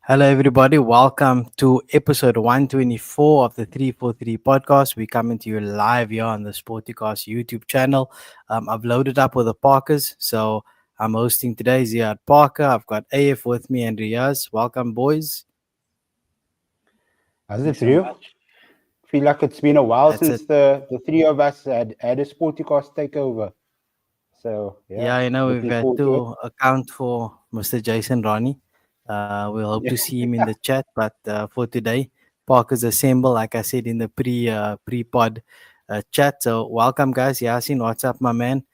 Hello, everybody. Welcome to episode 124 of the 343 podcast. We're coming to you live here on the Sportycast YouTube channel. I've loaded up with the Parkers, so I'm hosting today Ziyaad Parker. I've got AF with me and Riyaz. Welcome, boys. How's it through? Feel like it's been a while That's it. since the three of us had a Sportycast takeover. So Yeah, yeah, we've looking had forward to it. to account for Mr. Jason Ronnie. We'll hope to Yeah. see him in the chat, but for today, Parkers assemble, like I said in the pre pod chat. So welcome, guys. Yasin, what's up, my man?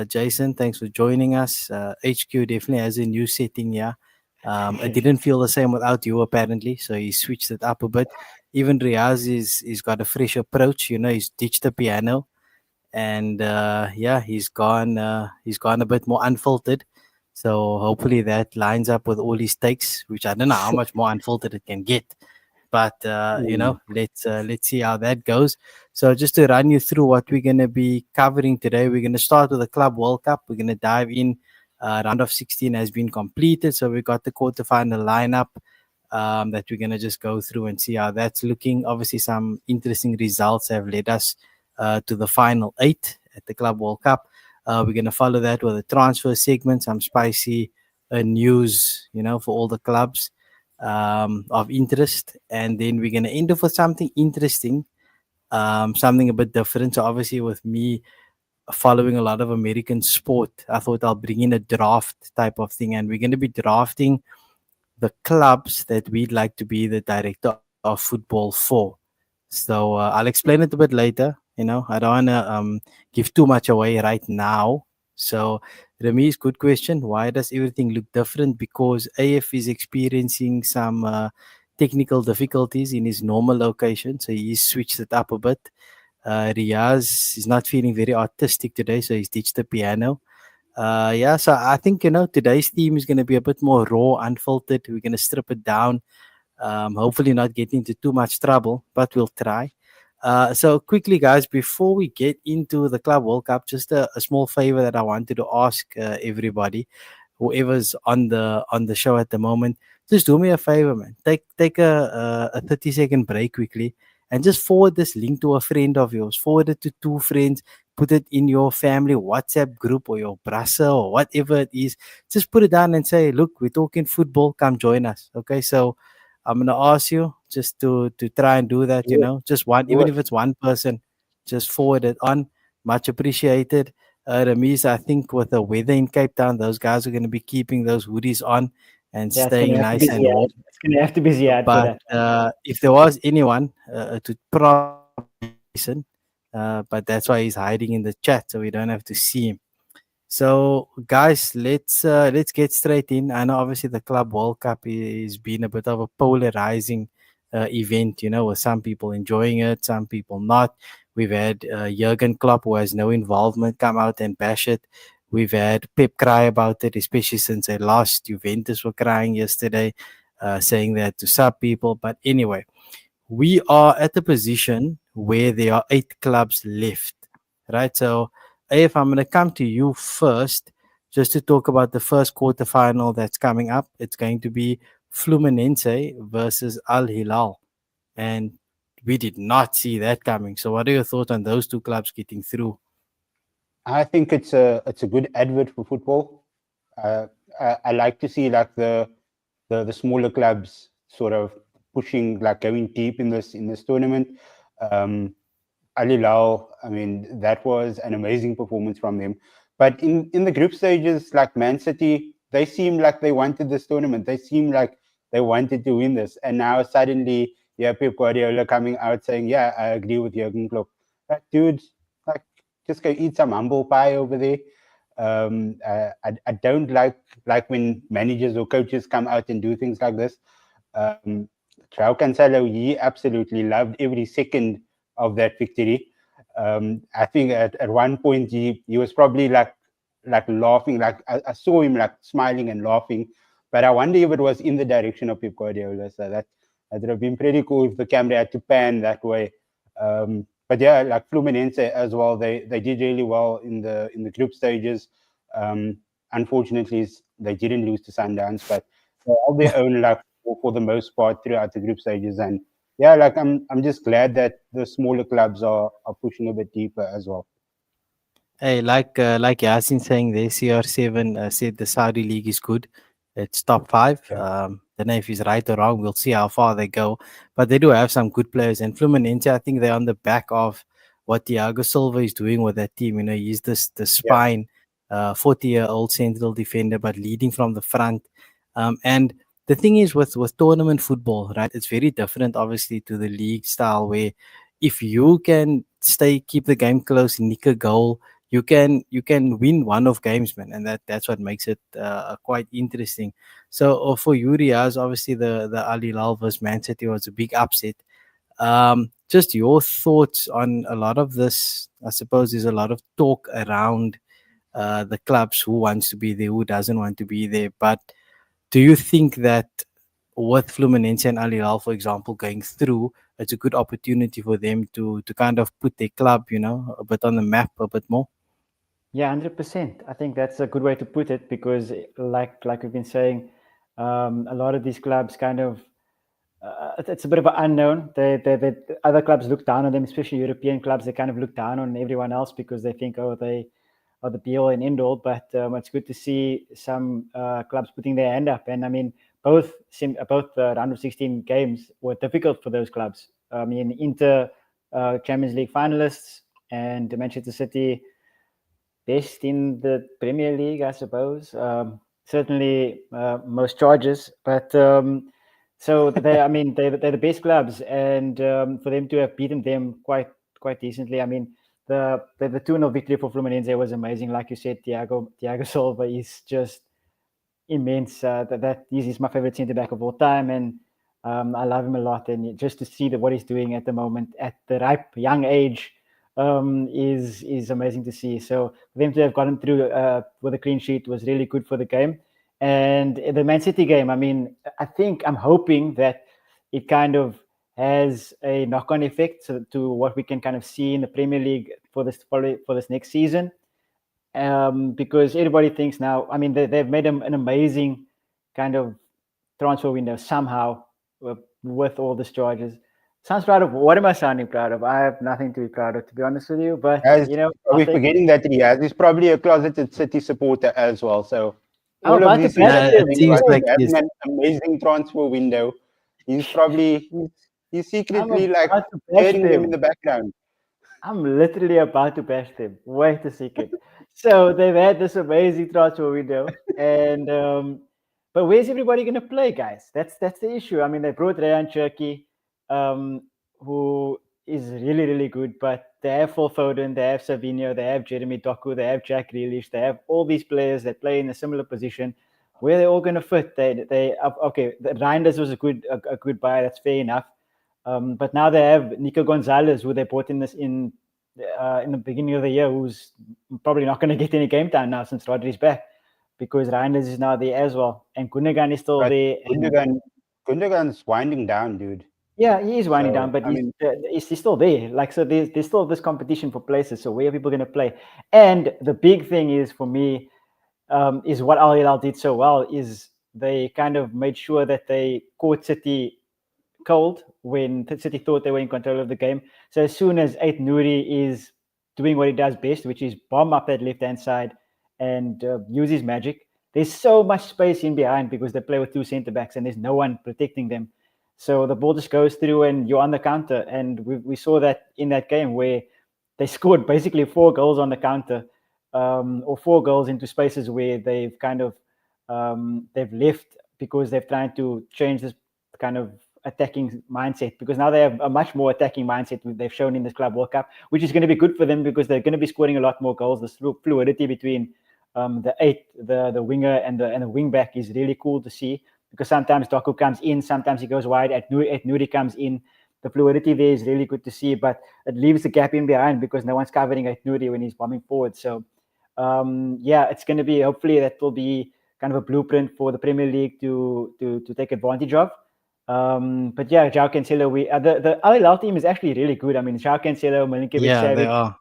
Jason, thanks for joining us. HQ definitely has a new setting here. It didn't feel the same without you, apparently, so he switched it up a bit. Even Riaz is got a fresh approach. He's ditched the piano and yeah, he's gone a bit more unfiltered, so hopefully that lines up with all his takes, which I don't know how much more unfiltered it can get, but Mm. let's see how that goes. So just to run you through what we're going to be covering today, we're going to start with the Club World Cup. We're going to dive in. Round of 16 has been completed, so we got the quarterfinal lineup that we're going to just go through and see how that's looking. Obviously, some interesting results have led us to the final eight at the Club World Cup. We're going to follow that with a transfer segment, some spicy news, for all the clubs of interest. And then we're going to end off with something interesting, something a bit different. So, obviously, with me following a lot of American sport, I thought I'll bring in a draft type of thing. And we're going to be drafting the clubs that we'd like to be the director of football for. So I'll explain it a bit later. I don't want to give too much away right now. So, Rami's good question. Why does everything look different? Because AF is experiencing some technical difficulties in his normal location. So he's switched it up a bit. Riaz is not feeling very artistic today. So he's ditched the piano. Yeah, so I think today's theme is going to be a bit more raw, unfiltered. We're going to strip it down. Hopefully, not get into too much trouble, but we'll try. So quickly, guys, before we get into the Club World Cup, just a small favor that I wanted to ask everybody, whoever's on the show at the moment, just do me a favor, man. Take a 30-second break quickly and just forward this link to a friend of yours. Forward it to two friends. Put it in your family WhatsApp group or your brasa or whatever it is. Just put it down and say, look, we're talking football. Come join us. Okay, so I'm gonna ask you just to try and do that. Do it. Just one, Do even it. if it's one person, just forward it on. Much appreciated. Ramis, I think with the weather in Cape Town, those guys are going to be keeping those hoodies on and Yeah, it's gonna staying have to be nice and Ziyaad. warm. It's gonna have to be Ziyaad for But that. if there was anyone to probably listen, but that's why he's hiding in the chat, so we don't have to see him. So, guys, let's get straight in. I know obviously the Club World Cup is been a bit of a polarizing event. With some people enjoying it, some people not. We've had Jurgen Klopp, who has no involvement, come out and bash it. We've had Pep cry about it, especially since they lost. Juventus were crying yesterday, saying that to some people. But anyway, we are at a position where there are eight clubs left, right? So, if I'm going to come to you first, just to talk about the first quarterfinal that's coming up, it's going to be Fluminense versus Al Hilal, and we did not see that coming. So, what are your thoughts on those two clubs getting through? I think it's a good advert for football. Uh, I like to see like the smaller clubs sort of pushing, like going deep in this tournament. Um, Al Hilal, I mean, that was an amazing performance from them. But in the group stages, like Man City, they seem like they wanted this tournament. They seem like they wanted to win this. And now suddenly, yeah, Pep Guardiola coming out saying, yeah, I agree with Jurgen Klopp. Like, dude, like, just go eat some humble pie over there. I don't like when managers or coaches come out and do things like this. Um, João Cancelo, he absolutely loved every second of that victory. I think at one point he was probably like laughing, like I saw him like smiling and laughing, but I wonder if it was in the direction of Pep Guardiola. So that would have been pretty cool if the camera had to pan that way. But yeah, like Fluminense as well, they did really well in the group stages. Um, Unfortunately, they didn't lose to Sundowns, but they have their own luck. for the most part throughout the group stages. And yeah, like I'm just glad that the smaller clubs are pushing a bit deeper as well. Hey, like Yasin saying, the CR7 said the Saudi league is good. It's top five. Yeah, Don't know if he's right or wrong. We'll see how far they go, but they do have some good players. And Fluminense, I think they're on the back of what Thiago Silva is doing with that team. You know, he's this the yeah, spine, 40-year-old central defender, but leading from the front. And the thing is with tournament football, right? It's very different, obviously, to the league style where if you can keep the game close, nick a goal, you can win one of games, man, and that's what makes it quite interesting. So for Urias, obviously the Al Hilal versus Man City was a big upset. Just your thoughts on a lot of this. I suppose there's a lot of talk around the clubs, who wants to be there, who doesn't want to be there. But do you think that with Fluminense and Al Hilal, for example, going through, it's a good opportunity for them to kind of put their club, a bit on the map a bit more? Yeah, 100%. I think that's a good way to put it because, like we've been saying, a lot of these clubs kind of it's a bit of an unknown. They other clubs look down on them, especially European clubs. They kind of look down on everyone else because they think, oh, they are the be all and end all. But it's good to see some clubs putting their hand up. And I mean, both round of 16 games were difficult for those clubs. I mean, Inter Champions League finalists and Manchester City best in the Premier League, I suppose. Certainly most charges, but so I mean, they're the best clubs, and for them to have beaten them quite decently. I mean, the 2-0 victory for Fluminense was amazing. Like you said, Thiago Silva is just immense. That he's my favorite centre back of all time, and I love him a lot. And just to see what he's doing at the moment at the ripe young age is amazing to see. So for them to have gotten through with a clean sheet was really good for the game. And the Man City game, I mean, I'm hoping that it kind of has a knock-on effect to what we can kind of see in the Premier League for this next season. Because everybody thinks now, I mean, they've made an amazing kind of transfer window somehow with all these charges. Sounds proud of. What am I sounding proud of? I have nothing to be proud of, to be honest with you. But as are we forgetting that he's probably a closeted City supporter as well. So I'm all of about to this is bash It him. happening, seems right? like He's this. having an amazing transfer window. He's probably he's I'm secretly like about to bash hearing them in them. the background. I'm literally about to bash them. Wait a second. So they've had this amazing transfer window, and but where's everybody going to play, guys? That's the issue. I mean, they brought Rayan Cherki, who is really good, but they have Phil Foden, they have Savinho, they have Jeremy Doku, they have Jack Grealish, they have all these players that play in a similar position. Where they're all going to fit? Okay. Reinders was a good buy. That's fair enough. But now they have Nico Gonzalez, who they bought in the beginning of the year, who's probably not going to get any game time now since Rodri's back, because Reinders is now there as well, and Gundogan is still But there. Gundogan's winding down, dude. Yeah, he is winding down, So but I mean, he's still there. Like, so there's still this competition for places. So where are people going to play? And the big thing is for me, is what Al Hilal did so well is they kind of made sure that they caught City cold when City thought they were in control of the game. So as soon as Ait Nouri is doing what he does best, which is bomb up that left hand side and use his magic, there's so much space in behind because they play with two centre backs and there's no one protecting them. So the ball just goes through and you're on the counter. And we saw that in that game where they scored basically 4 goals on the counter, or 4 goals into spaces where they've kind of they've left because they've tried to change this kind of attacking mindset, because now they have a much more attacking mindset they've shown in this Club World Cup, which is going to be good for them because they're going to be scoring a lot more goals. The fluidity between the winger and the wing back is really cool to see, because sometimes Doku comes in, sometimes he goes wide. At Nuri comes in. The fluidity there is really good to see, but it leaves the gap in behind because no one's covering at Nuri when he's bombing forward. So it's going to be, hopefully that will be kind of a blueprint for the Premier League to take advantage of. But yeah, João Cancelo, the Al Hilal team is actually really good. I mean, João Cancelo, Milinkovic, Yeah, they Savic, are.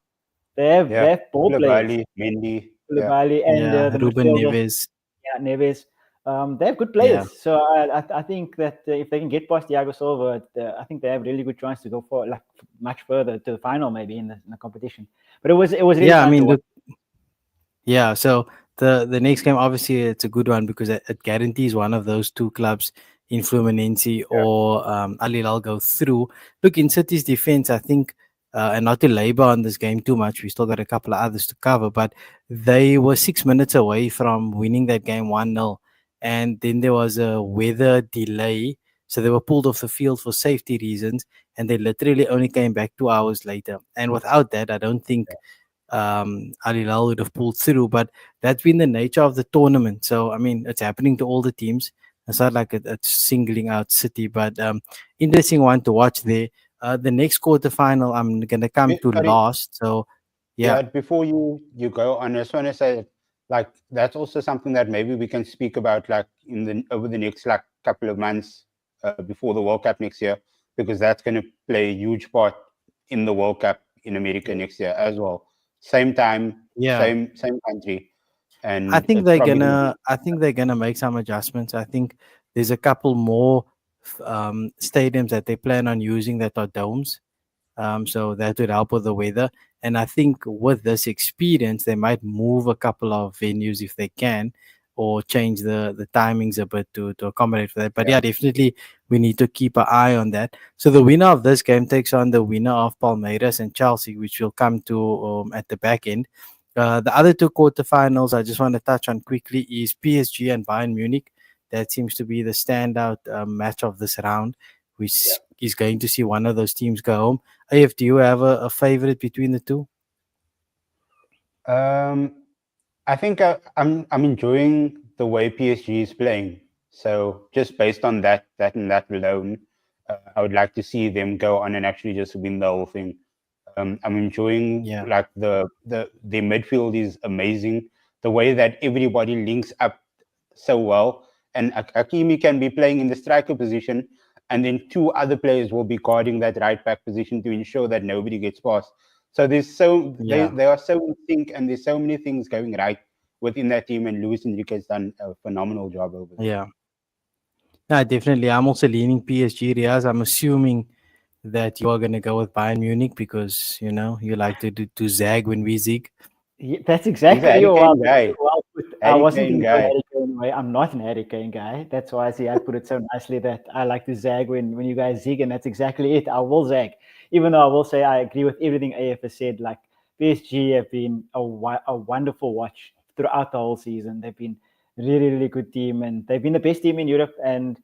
they have ball players. Koulibaly, Mendy, yeah, Koulibaly and Yeah, the Ruben midfielders, Neves. yeah, Neves. They have good Yeah. players, so I think that if they can get past Thiago Silva, I think they have really good chance to go for like much further to the final, maybe in the competition. But it was really Yeah, I fun to mean, watch. look, yeah, so the next game obviously it's a good one because it guarantees one of those two clubs in Fluminense Yeah. or Al Hilal go through. Look, in City's defense, I think, and not to labor on this game too much, we still got a couple of others to cover, but they were 6 minutes away from winning that game 1-0, and then there was a weather delay, so they were pulled off the field for safety reasons, and they literally only came back 2 hours later. And without that, I don't think Al Hilal would have pulled through. But that's been the nature of the tournament. So I mean, it's happening to all the teams. It's not like it's singling out City, but interesting one to watch there. The next quarterfinal, I'm gonna come to Sorry, last. So yeah, yeah. Before you go on, I just want to say, like, that's also something that maybe we can speak about, like, in the over the next like couple of months before the World Cup next year, because that's going to play a huge part in the World Cup in America next year as well. Same time, yeah. same country, and it's probably going to be I think they're gonna make some adjustments. I think there's a couple more stadiums that they plan on using that are domes. So that would help with the weather. And I think with this experience, they might move a couple of venues if they can, or change the timings a bit to accommodate for that. But yeah. yeah, definitely we need to keep an eye on that. So the winner of this game takes on the winner of Palmeiras and Chelsea, which we'll come to at the back end. The other two quarterfinals I just want to touch on quickly is PSG and Bayern Munich. That seems to be the standout match of this round, which is going to see one of those teams go home. AF, do you have a favorite between the two? I think I'm enjoying the way PSG is playing. So just based on that alone, I would like to see them go on and actually just win the whole thing. I'm enjoying Yeah, like the midfield is amazing. The way that everybody links up so well, and Hakimi can be playing in the striker position, and then two other players will be guarding that right back position to ensure that nobody gets past. So there's so yeah, they are so in sync, and there's so many things going right within that team. And Luis Enrique has done a phenomenal job over there. yeah. Yeah, definitely. I'm also leaning PSG, Riyaz. I'm assuming that you are going to go with Bayern Munich because, you like to zag when we zig. Yeah, that's He's a exactly Harry well, Kane that's guy. well put. I Harry wasn't Kane going to go guy. Harry Kane way. I'm not an Harry Kane guy. That's why Ziyaad put it so nicely that I like to zag when you guys zig, and that's exactly it. I will zag, even though I will say I agree with everything AF has said. Like PSG have been a wonderful watch throughout the whole season. They've been really, really good team, and they've been the best team in Europe, and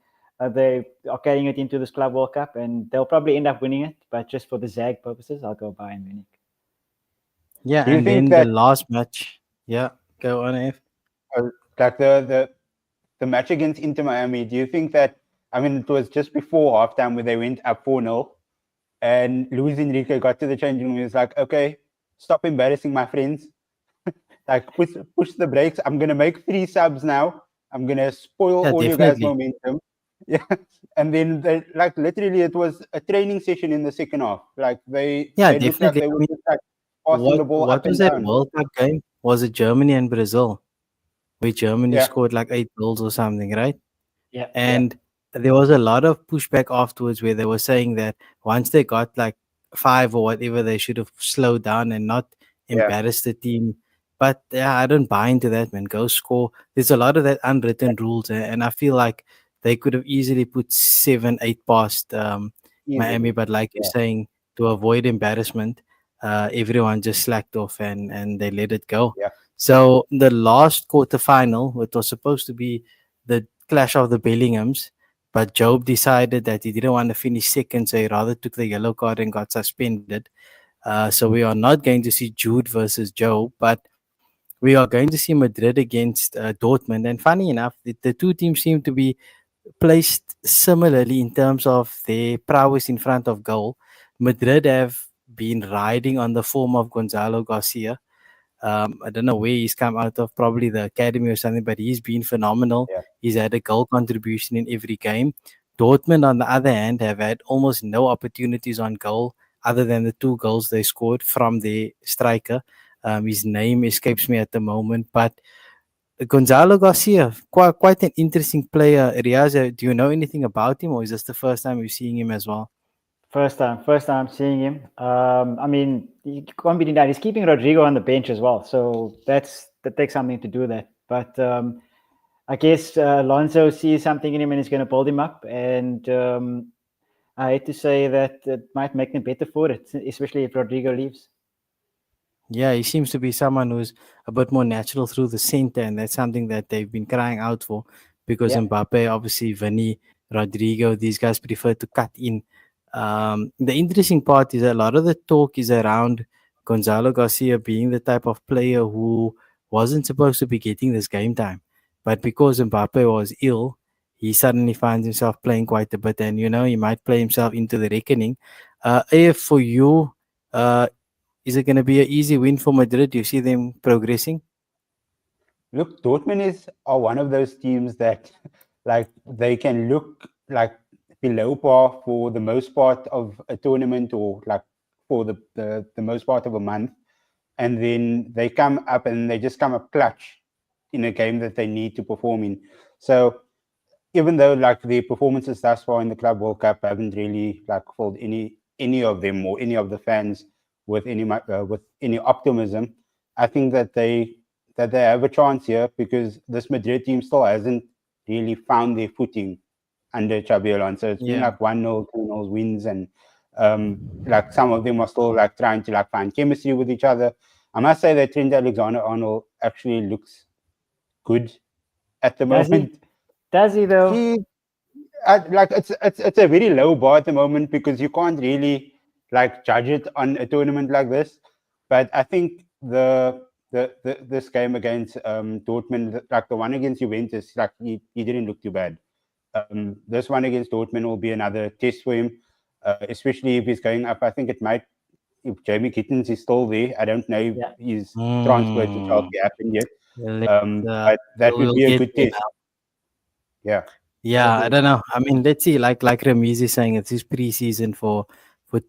they are carrying it into this Club World Cup, and they'll probably end up winning it. But just for the zag purposes, I'll go Bayern Munich. Yeah, Do you and think then the that last match. Yeah, go on, AF. like the match against Inter Miami, do you think that, I mean, it was just before halftime where they went up 4-0 and Luis Enrique got to the changing room. He was like, okay, stop embarrassing my friends. Like, push the brakes. I'm going to make 3 subs now. I'm going to spoil Yeah, all you guys' definitely. momentum. Yeah. And then, like, literally, it was a training session in the second half. Like, Yeah, they looked like definitely. they I were mean, just like passing what the ball what up was and that down. World Cup game? Was it Germany and Brazil? Where Germany Yeah. scored like 8 goals or something, right? Yeah, Yeah. And there was a lot of pushback afterwards where they were saying that once they got like five or whatever, they should have slowed down and not Yeah. embarrass the team. But yeah, I don't buy into that, man. Go score. There's a lot of that unwritten rules, and I feel like they could have easily put 7, 8 past Miami. Easily. But like you're Yeah. saying, to avoid embarrassment, everyone just slacked off and they let it go. Yeah. So the last quarterfinal, it was supposed to be the clash of the Bellinghams, but Job decided that he didn't want to finish second, so he rather took the yellow card and got suspended. So we are not going to see Jude versus Job, but we are going to see Madrid against Dortmund. And funny enough, the two teams seem to be placed similarly in terms of their prowess in front of goal. Madrid have been riding on the form of Gonzalo Garcia. I don't know where he's come out of, probably the academy or something, but he's been phenomenal. Yeah. He's had a goal contribution in every game. Dortmund, on the other hand, have had almost no opportunities on goal other than the 2 goals they scored from their striker. His name escapes me at the moment, but Gonzalo Garcia, quite an interesting player. Riyaz, do you know anything about him, or is this the first time you're seeing him as well? First time seeing him. I mean, you can't be denied. He's keeping Rodrigo on the bench as well, so that takes something to do that. But I guess Alonso sees something in him and is going to build him up. And I hate to say that it might make them better for it, especially if Rodrigo leaves. Yeah, he seems to be someone who's a bit more natural through the center, and that's something that they've been crying out for because Yeah. Mbappe, obviously, Vinny, Rodrigo, these guys prefer to cut in. The interesting part is a lot of the talk is around Gonzalo Garcia being the type of player who wasn't supposed to be getting this game time, but because Mbappe was ill, he suddenly finds himself playing quite a bit, and he might play himself into the reckoning. AF, for you, is it going to be an easy win for Madrid? Do you see them progressing? Look, Dortmund are one of those teams that, like, they can look like below par for the most part of a tournament, or like for the most part of a month, and then they come up and they just come up clutch in a game that they need to perform in. So even though like the performances thus far in the Club World Cup haven't really like filled any of them or any of the fans with any optimism, I think that they have a chance here, because this Madrid team still hasn't really found their footing under Xabi Alonso. It's been Yeah. like 1-0, 2-0 wins, and like some of them are still like trying to like find chemistry with each other. I must say that Trent Alexander-Arnold actually looks good at the Does he? moment. Does he though? He like it's a very low bar at the moment, because you can't really like judge it on a tournament like this. But I think the this game against Dortmund, like the one against Juventus, like he didn't look too bad. This one against Dortmund will be another test for him, especially if he's going up. I think it might, if Jamie Kittens is still there. I don't know if Yeah. his transfer to Hmm. Chelsea happened yet, Let's, but that would we'll be a get good there test. now. Yeah. Yeah, I don't know. I mean, let's see. Like Ramiz is saying, it's his preseason for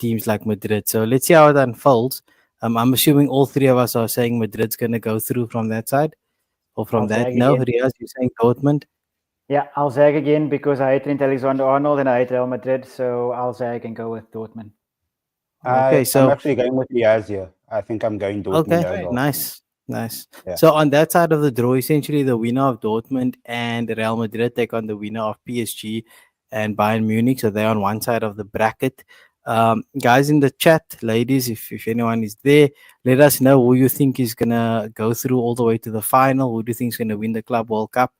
teams like Madrid. So let's see how it unfolds. I'm assuming all three of us are saying Madrid's going to go through from that side or from I'll that. zag No, again. Riaz, you're saying Dortmund. Yeah, I'll zag again because I hate Trent Alexander-Arnold and I hate Real Madrid. So I'll zag and go with Dortmund. Okay, I'm so actually going with Riyaz here. I think I'm going Dortmund okay, as well. nice, nice. Yeah. So on that side of the draw, essentially the winner of Dortmund and Real Madrid take on the winner of PSG and Bayern Munich. So they're on one side of the bracket. Guys in the chat, ladies, if anyone is there, let us know who you think is gonna go through all the way to the final. Who do you think is gonna win the Club World Cup?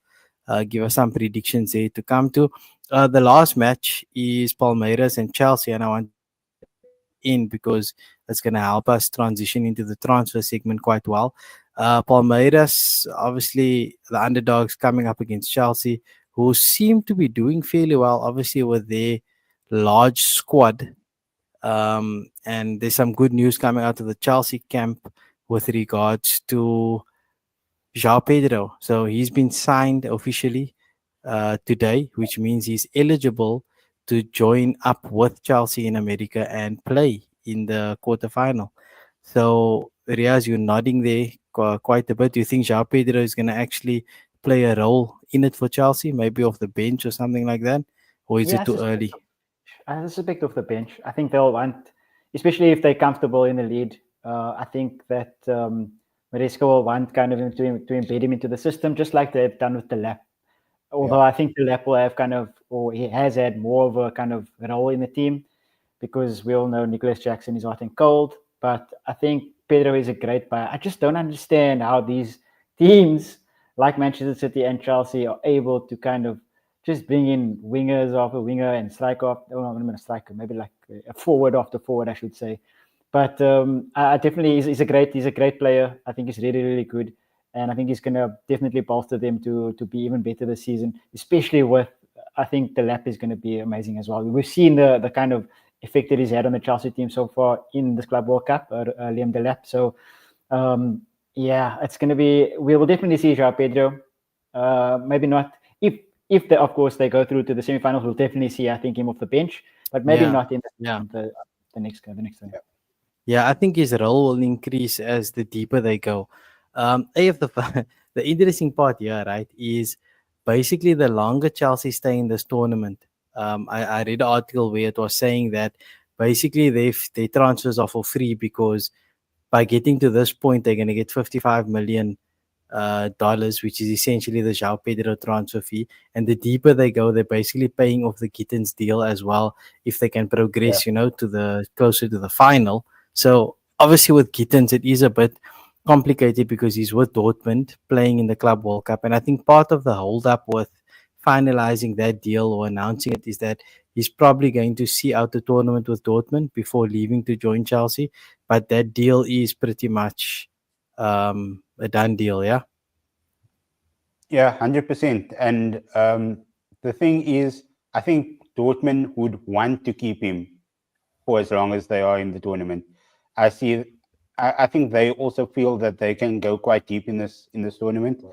Give us some predictions there to come to. The last match is Palmeiras and Chelsea, and I want to get that in because it's going to help us transition into the transfer segment quite well. Palmeiras, obviously, the underdogs coming up against Chelsea, who seem to be doing fairly well, obviously, with their large squad. And there's some good news coming out of the Chelsea camp with regards to João Pedro. So he's been signed officially today, which means he's eligible to join up with Chelsea in America and play in the quarterfinal. So, Riaz, you're nodding there quite a bit. Do you think João Pedro is going to actually play a role in it for Chelsea, maybe off the bench or something like that? Or is Yeah, it too early? I suspect off the bench. I think they'll want, especially if they're comfortable in the lead. I think that Maresca will want kind of to embed him into the system, just like they've done with the lap. Although I think the lap will have kind of, or he has had more of a kind of role in the team, because we all know Nicholas Jackson is hot and cold. But I think Pedro is a great player. I just don't understand how these teams like Manchester City and Chelsea are able to kind of just bring in wingers after winger and striker after, oh, I'm not a striker, maybe like a forward after forward, I should say. But I definitely he's a great player. I think he's really, really good. And I think he's going to definitely bolster them to be even better this season, especially with, I think the lap is going to be amazing as well. We've seen the kind of effect that he's had on the Chelsea team so far in this Club World Cup, Liam Delap. So, yeah, it's going to be, we will definitely see João Pedro. Maybe not, if they, of course, they go through to the semifinals, we'll definitely see, I think, him off the bench, but maybe not in the next game. Yeah, I think his role will increase as the deeper they go. If the the interesting part here, right, is basically the longer Chelsea stay in this tournament. I read an article where it was saying that basically their transfers are for free because by getting to this point, they're going to get 55 million dollars, which is essentially the João Pedro transfer fee. And the deeper they go, they're basically paying off the Gittins deal as well if they can Yeah. progress, to the closer to the final. So obviously with Gittins, it is a bit complicated because he's with Dortmund playing in the Club World Cup. And I think part of the hold up with finalizing that deal or announcing it is that he's probably going to see out the tournament with Dortmund before leaving to join Chelsea. But that deal is pretty much a done deal, yeah. Yeah, 100%. And the thing is, I think Dortmund would want to keep him for as long as they are in the tournament. I see. I think they also feel that they can go quite deep in this tournament.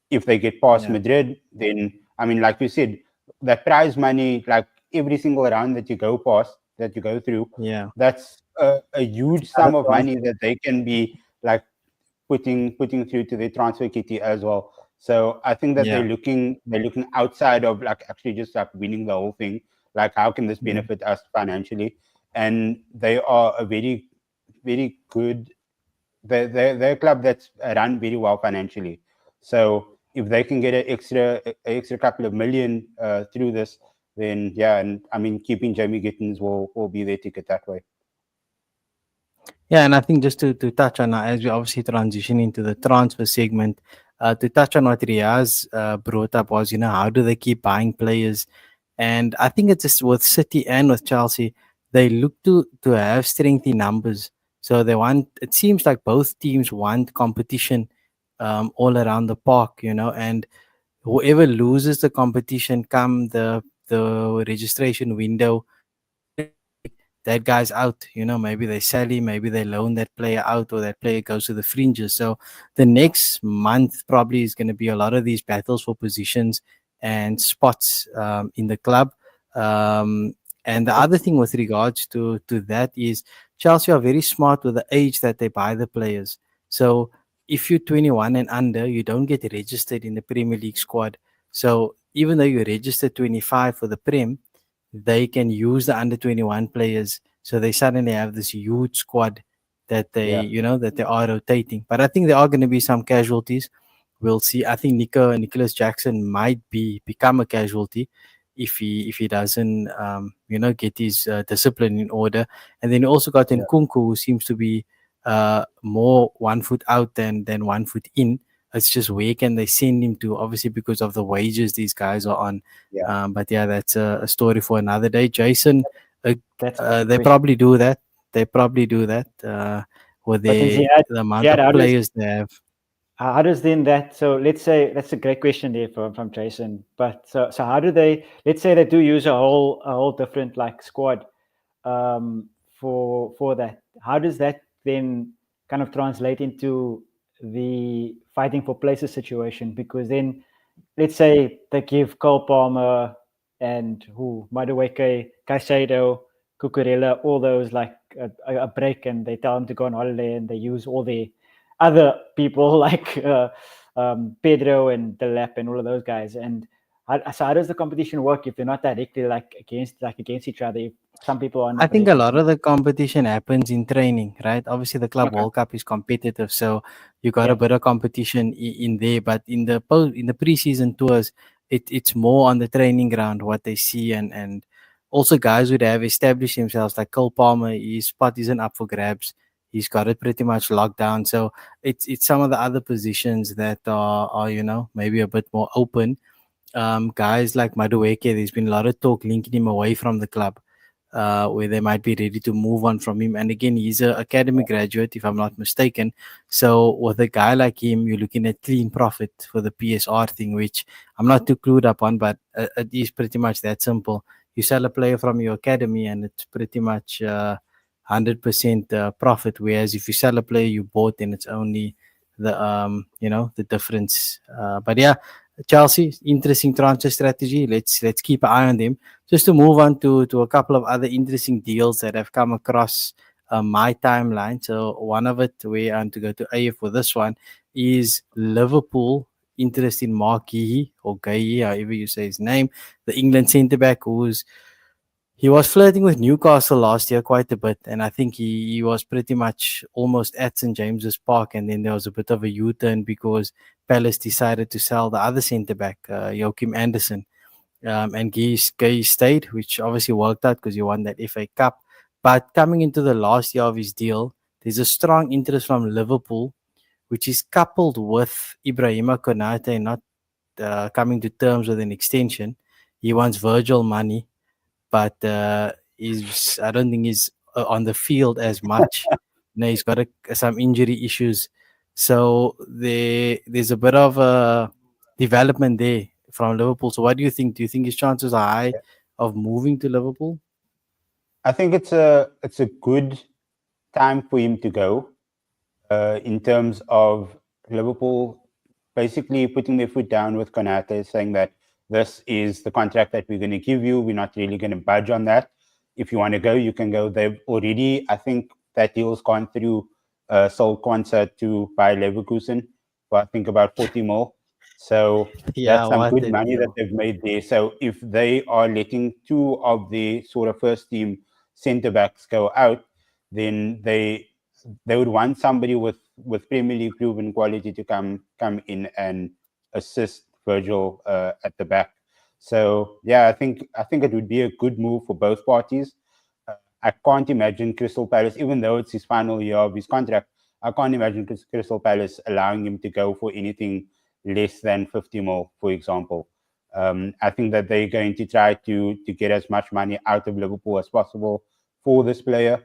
If they get past Yeah. Madrid, then I mean, like you said, that prize money, like every single round that you go past, that you go through, Yeah. that's a huge sum of money that they can be like putting through to their transfer kitty as well. So I think that Yeah. they're looking outside of like actually just like winning the whole thing. Like how can this Yeah. benefit us financially? And they are a very good they're a club that's run very well financially. So if they can get an extra couple of million through this, then yeah, and I mean keeping Jamie Gittins will be their ticket that way. Yeah, and I think just to touch on as we obviously transition into the transfer segment, to touch on what Riyaz brought up was, how do they keep buying players? And I think it's just with City and with Chelsea, they look to have strength in numbers. So they want. It seems like both teams want competition all around the park, and whoever loses the competition come the registration window that guy's out. Maybe they sell him, maybe they loan that player out, or that player goes to the fringes. So the next month probably is going to be a lot of these battles for positions and spots in the club. And the other thing with regards to that is Chelsea are very smart with the age that they buy the players. So if you're 21 and under, you don't get registered in the Premier League squad. So even though you registered 25 for the Prem, they can use the under 21 players, so they suddenly have this huge squad that they Yeah, that they are rotating. But I think there are going to be some casualties. We'll see. I think Nicholas Jackson might become a casualty if he doesn't get his discipline in order. And then you also got yeah, Nkunku, who seems to be more 1 foot out than 1 foot in. It's just where can they send him to? Obviously, because of the wages these guys are on. yeah, But yeah, that's a story for another day. Jason, uh, That's my they question. probably do that. They probably do that with But then Ziyaad, the amount Ziyaad, of players they have. how does then that? So let's say that's a great question there from Jason. But so how do they? Let's say they do use a whole different like squad for that. How does that then kind of translate into the fighting for places situation? Because then, let's say they give Cole Palmer and who Madueke, Caicedo, Cucurella, all those like a break, and they tell them to go on holiday, and they use all the other people like Pedro and Delap and all of those guys. And so how does the competition work if they're not directly against each other? If some people are in I think a opposition. lot of the competition happens in training, right? Obviously, the Club okay, World Cup is competitive, so you got a Yeah, bit of competition in there. But in the preseason tours, it's more on the training ground what they see, and also guys would have established themselves. Like Cole Palmer, his spot isn't up for grabs. He's got it pretty much locked down. So it's some of the other positions that are maybe a bit more open. Guys like Madueke, there's been a lot of talk linking him away from the club, where they might be ready to move on from him. And again, he's an academy graduate, if I'm not mistaken. So with a guy like him, you're looking at clean profit for the PSR thing, which I'm not too clued up on, but it is pretty much that simple. You sell a player from your academy, and it's pretty much 100% profit. Whereas if you sell a player you bought, then it's only the difference. But yeah, Chelsea, interesting transfer strategy. Let's keep an eye on them. Just to move on to a couple of other interesting deals that have come across my timeline. So one of it, where I'm to go to AF for this one, is Liverpool interest in Mark Geehee, or Geehee, however you say his name, the England centre back, he was flirting with Newcastle last year quite a bit, and I think he was pretty much almost at St James's Park, and then there was a bit of a U-turn because Palace decided to sell the other centre back, Joachim Andersen, and Gay stayed, which obviously worked out because he won that FA Cup. But coming into the last year of his deal, there's a strong interest from Liverpool, which is coupled with Ibrahima Konate not coming to terms with an extension. He wants Virgil money, but I don't think he's on the field as much. He's got some injury issues. So there's a bit of a development there from Liverpool. So what do you think? Do you think his chances are high of moving to Liverpool? I think it's a good time for him to go. In terms of Liverpool basically putting their foot down with Konate, saying that this is the contract that we're going to give you. We're not really going to budge on that. If you want to go, you can go. They've already, I think that deal's gone through Sol Quansah to Bayer Leverkusen for I think about 40 mil. So that's some good money that they've made there. So if they are letting two of the sort of first team centre backs go out, then they would want somebody with Premier League proven quality to come in and assist Virgil at the back. So yeah, I think it would be a good move for both parties. I can't imagine Crystal Palace, even though it's his final year of his contract, I can't imagine Crystal Palace allowing him to go for anything less than 50 mil, for example. I think that they're going to try to get as much money out of Liverpool as possible for this player,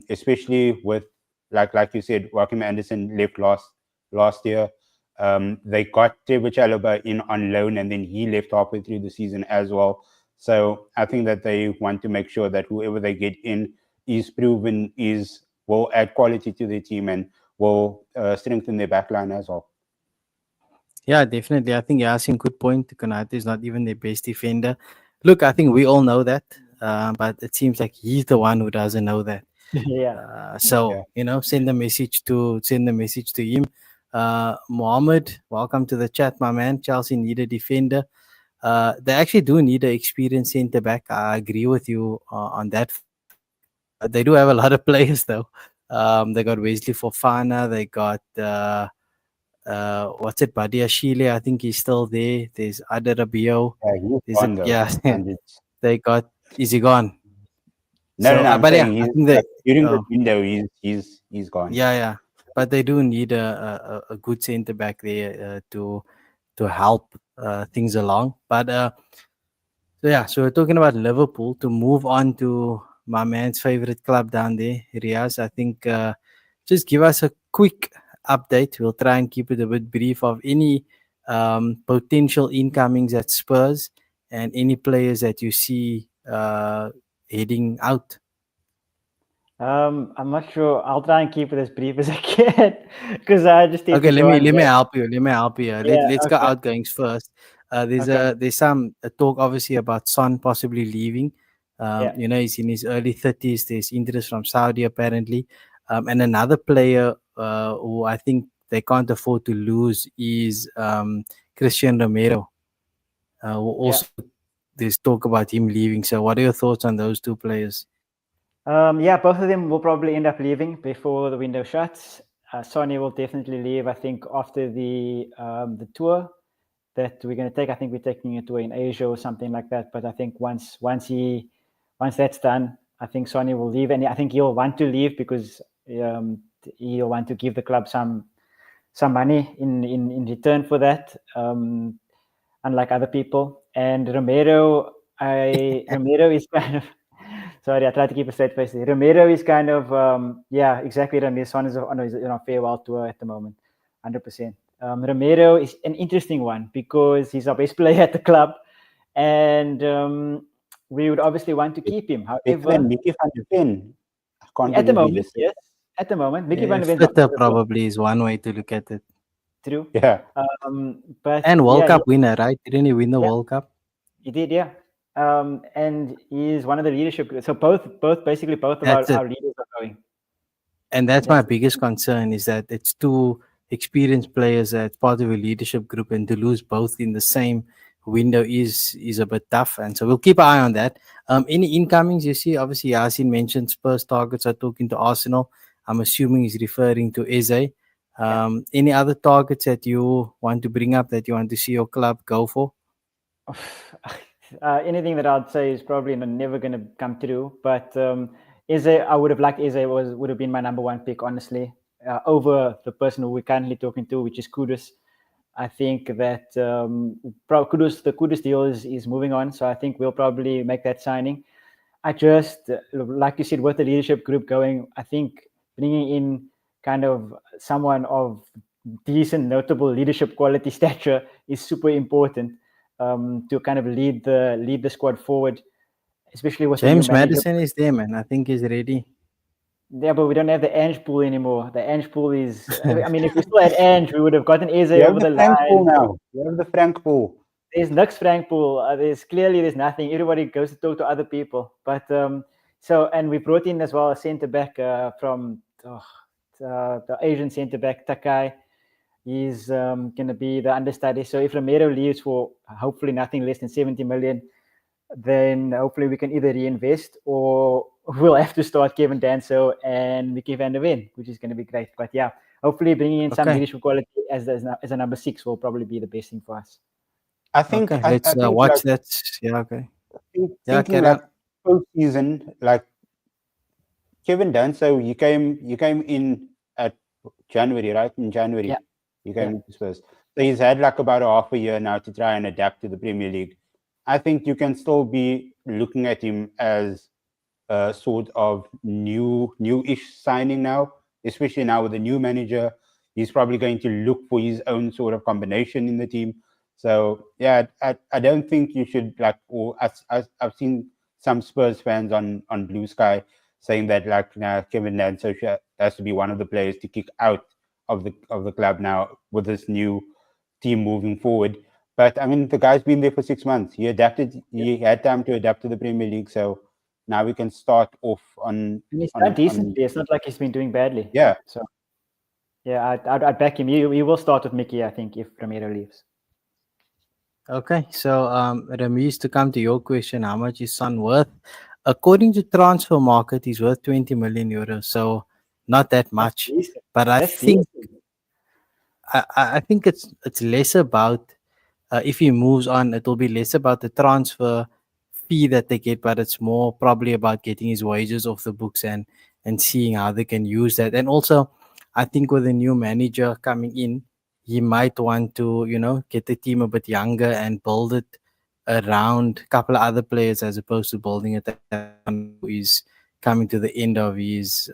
especially with, like you said, Joachim Andersen left last year. They got Trevor Chalobah in on loan, and then he left halfway through the season as well. So I think that they want to make sure that whoever they get in is proven, will add quality to their team and will strengthen their backline as well. Yeah, definitely. I think you're asking a good point. Konate is not even their best defender. Look, I think we all know that, but it seems like he's the one who doesn't know that. Send the message to him. Mohammed, welcome to the chat, my man. Chelsea need a defender. They actually do need an experienced centre back. I agree with you on that. They do have a lot of players though. They got Wesley Fofana. They got Badia Shile. I think he's still there. There's Adder Rabiot. They got. Is he gone? No, I'm saying during the window, he's gone. Yeah. But they do need a good centre back there to help things along. But so we're talking about Liverpool. To move on to my man's favorite club down there, Riyaz. I think just give us a quick update. We'll try and keep it a bit brief of any potential incomings at Spurs and any players that you see heading out. I'm not sure. I'll try and keep it as brief as I can because I just need let me help you. Let's go outgoings first. There's some talk obviously about Son possibly leaving. He's in his early 30s. There's interest from Saudi apparently, and another player who I think they can't afford to lose is Christian Romero. Also, there's talk about him leaving. So, what are your thoughts on those two players? Both of them will probably end up leaving before the window shuts. Sonny will definitely leave, I think, after the tour that we're going to take. I think we're taking a tour in Asia or something like that. But I think once that's done, I think Sonny will leave, and I think he'll want to leave because he'll want to give the club some money in return for that, unlike other people. And Romero is kind of. Sorry, I tried to keep a straight face there. Romero is kind of, exactly. Son is on a farewell tour at the moment, 100%. Romero is an interesting one because he's our best player at the club, and we would obviously want to keep him. However, Mickey van der Ven. At the moment, Mickey van der Ven probably is one way to look at it. True. Yeah. And World Cup winner, right? Didn't he win the World Cup? He did, yeah. And he's one of the leadership. So both of our leaders are going. And that's my biggest concern is that it's too experienced players as part of a leadership group, and to lose both in the same window is a bit tough. And so we'll keep an eye on that. Any incomings you see? Obviously, Yasin mentioned Spurs targets are talking to Arsenal. I'm assuming he's referring to Eze. Any other targets that you want to bring up that you want to see your club go for? Anything that I'd say is probably never going to come through. But Eze, I would have liked Eze would have been my number one pick, honestly, over the person who we're currently talking to, which is Kudus. I think that the Kudus deal is moving on, so I think we'll probably make that signing. I just, like you said, with the leadership group going, I think bringing in kind of someone of decent, notable leadership quality stature is super important to kind of lead the squad forward, especially with James the new Madison is there, man. I think he's ready. Yeah, but we don't have the Ange pool anymore. The Ange pool is, I mean, if we still had Ange, we would have gotten Eze You have over the the Frank pool line. now. You have the Frank pool. There's Nux Frank pool. There's nothing. Everybody goes to talk to other people. But and we brought in as well a centre back from the Asian centre back Takai. He's going to be the understudy. So if Romero leaves for hopefully nothing less than 70 million, then hopefully we can either reinvest or we'll have to start Kevin Danso and Mickey van der Ven, which is going to be great. But yeah, hopefully bringing in some leadership quality as a number 6 will probably be the best thing for us. I think. Okay, let's watch that. Yeah, okay. Thinking like post-season, like Kevin Danso, you came in at January, right? In January, you came into Spurs. So he's had like about half a year now to try and adapt to the Premier League. I think you can still be looking at him as a sort of new-ish signing now, especially now with the new manager. He's probably going to look for his own sort of combination in the team. So yeah, I don't think you should like. Or I've seen some Spurs fans on Blue Sky saying that like Kevin Danso has to be one of the players to kick out of the club now with this new team moving forward. But I mean, the guy's been there for 6 months. He adapted. He had time to adapt to the Premier League. So now we can start off on. And he's done decently. It's not like he's been doing badly. Yeah. So yeah, I'd back him. He will start with Mickey, I think, if Ramiro leaves. Okay, so Ramesh, to come to your question, how much is Son worth? According to Transfer Market, he's worth 20 million euros. So not that much. But I think it's less about if he moves on, it will be less about the transfer fee that they get, but it's more probably about getting his wages off the books and seeing how they can use that. And also, I think with a new manager coming in, he might want to, get the team a bit younger and build it around a couple of other players as opposed to building it around who is coming to the end of his,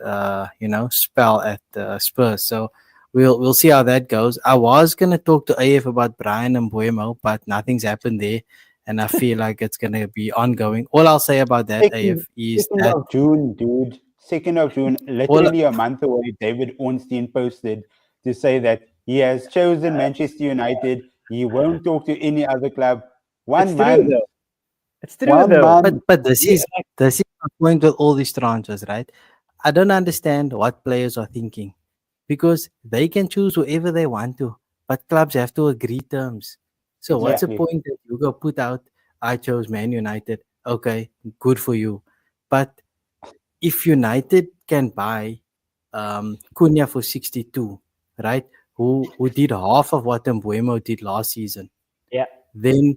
spell at Spurs. So we'll see how that goes. I was going to talk to AF about Brian and Mbuemo, but nothing's happened there. And I feel like it's going to be ongoing. All I'll say about that, AF, is 2nd that... of June, dude. 2nd of June, literally a month away, David Ornstein posted to say that he has chosen Manchester United. He won't talk to any other club. 1 month. It's true, though. But this is my point with all these transfers, right? I don't understand what players are thinking. Because they can choose whoever they want to, but clubs have to agree terms. So what's the point that you go put out, I chose Man United? Okay, good for you. But if United can buy Cunha for 62, right? Who did half of what Mbuemo did last season? Yeah. Then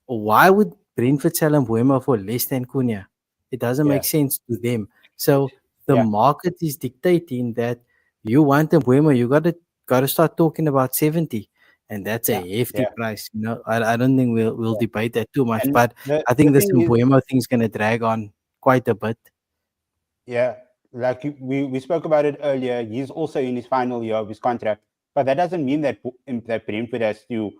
why would Brentford sell Mbuemo for less than Cunha? It doesn't make sense to them. So the market is dictating that you want Mbuemo, you gotta start talking about 70, and that's a hefty price. I don't think we'll debate that too much, but I think this Mbuemo thing is gonna drag on quite a bit. Yeah, like we spoke about it earlier. He's also in his final year of his contract, but that doesn't mean that Brentford has to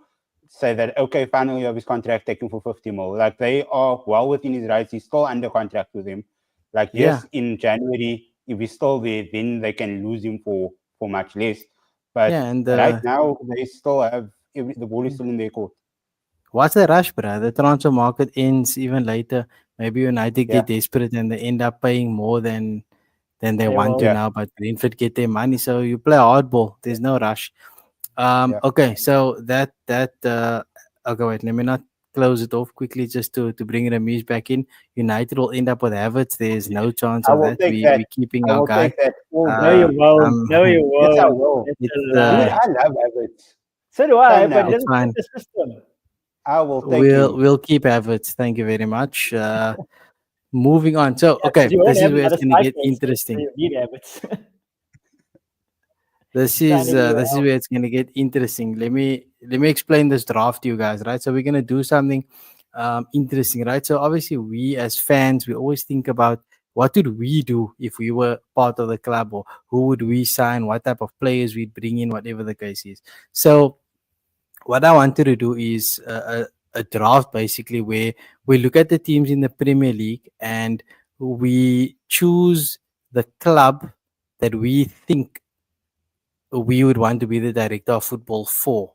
say that okay, final year of his contract, take him for 50 mil. Like they are well within his rights. He's still under contract with him. Like yes, in January, if he's still there, then they can lose him for much less. But right now, they still have the ball is still in their court. What's the rush, bro? The transfer market ends even later. Maybe United get desperate and they end up paying more than they want to now. But Brentford get their money, so you play hardball. There's no rush. Yeah. Okay, so okay, wait, let me not close it off quickly just to bring Ramesh back in. United will end up with Havertz. There's no chance I of will that. take We that. keeping I our will guy. take that all No, you day. won't. No, you Yes, I won't. will. It's a it's Dude, lie. I love Havertz. So do I, Come but it now. it's doesn't fit fine. the system. I will take We'll him. we'll keep Havertz. Thank you very much. Moving on. So Yeah, okay, because you won't this is have where it's another gonna get striker, so interesting. you need habits. This is where it's gonna get interesting. Let me explain this draft to you guys, right? So we're gonna do something interesting, right? So obviously we as fans, we always think about what would we do if we were part of the club, or who would we sign, what type of players we'd bring in, whatever the case is. So what I wanted to do is a draft basically where we look at the teams in the Premier League and we choose the club that we think we would want to be the director of football for,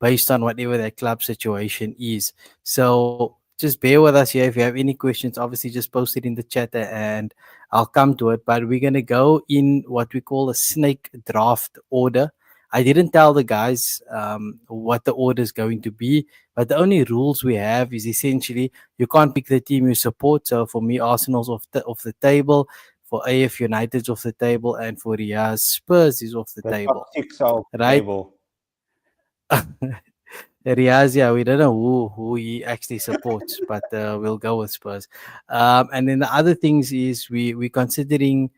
based on whatever that club situation is. So just bear with us here. If you have any questions, obviously just post it in the chat and I'll come to it. But we're gonna go in what we call a snake draft order. I didn't tell the guys what the order is going to be, but the only rules we have is essentially you can't pick the team you support. So for me, Arsenal's off the table. For AF United's off the table, and for Riyaz, Spurs is off the The top table, six of the right? table. Riyaz, yeah, we don't know who he actually supports, but we'll go with Spurs. And then the other things is we considering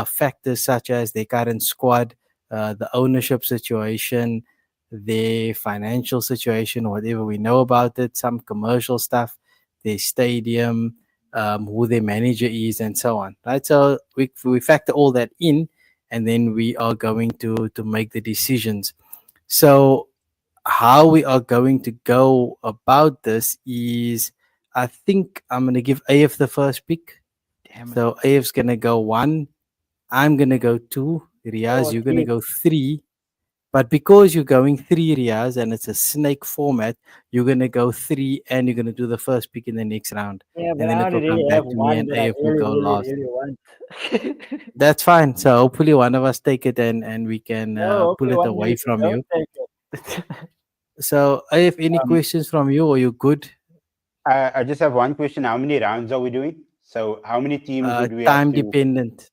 factors such as their current squad, the ownership situation, their financial situation, whatever we know about it, some commercial stuff, their stadium, who their manager is, and so on. Right. So we factor all that in, and then we are going to make the decisions. So how we are going to go about this is, I think I'm going to give AF the first pick. Damn it. So AF's going to go one. I'm going to go two. Riyaz, Oh, you're going to gee. go three. But because you're going three, Riyaz, and it's a snake format, you're going to go three and you're going to do the first pick in the next round. Yeah, but And then I it only will come really have back to me one and that I AF will really, go really, last. really want. That's fine. So hopefully one of us take it and we can No, pull okay, it one away minute. from Don't you. take it. So AF, any um, questions from you, or you good? I just have one question. How many rounds are we doing? So how many teams would we have Time to? dependent.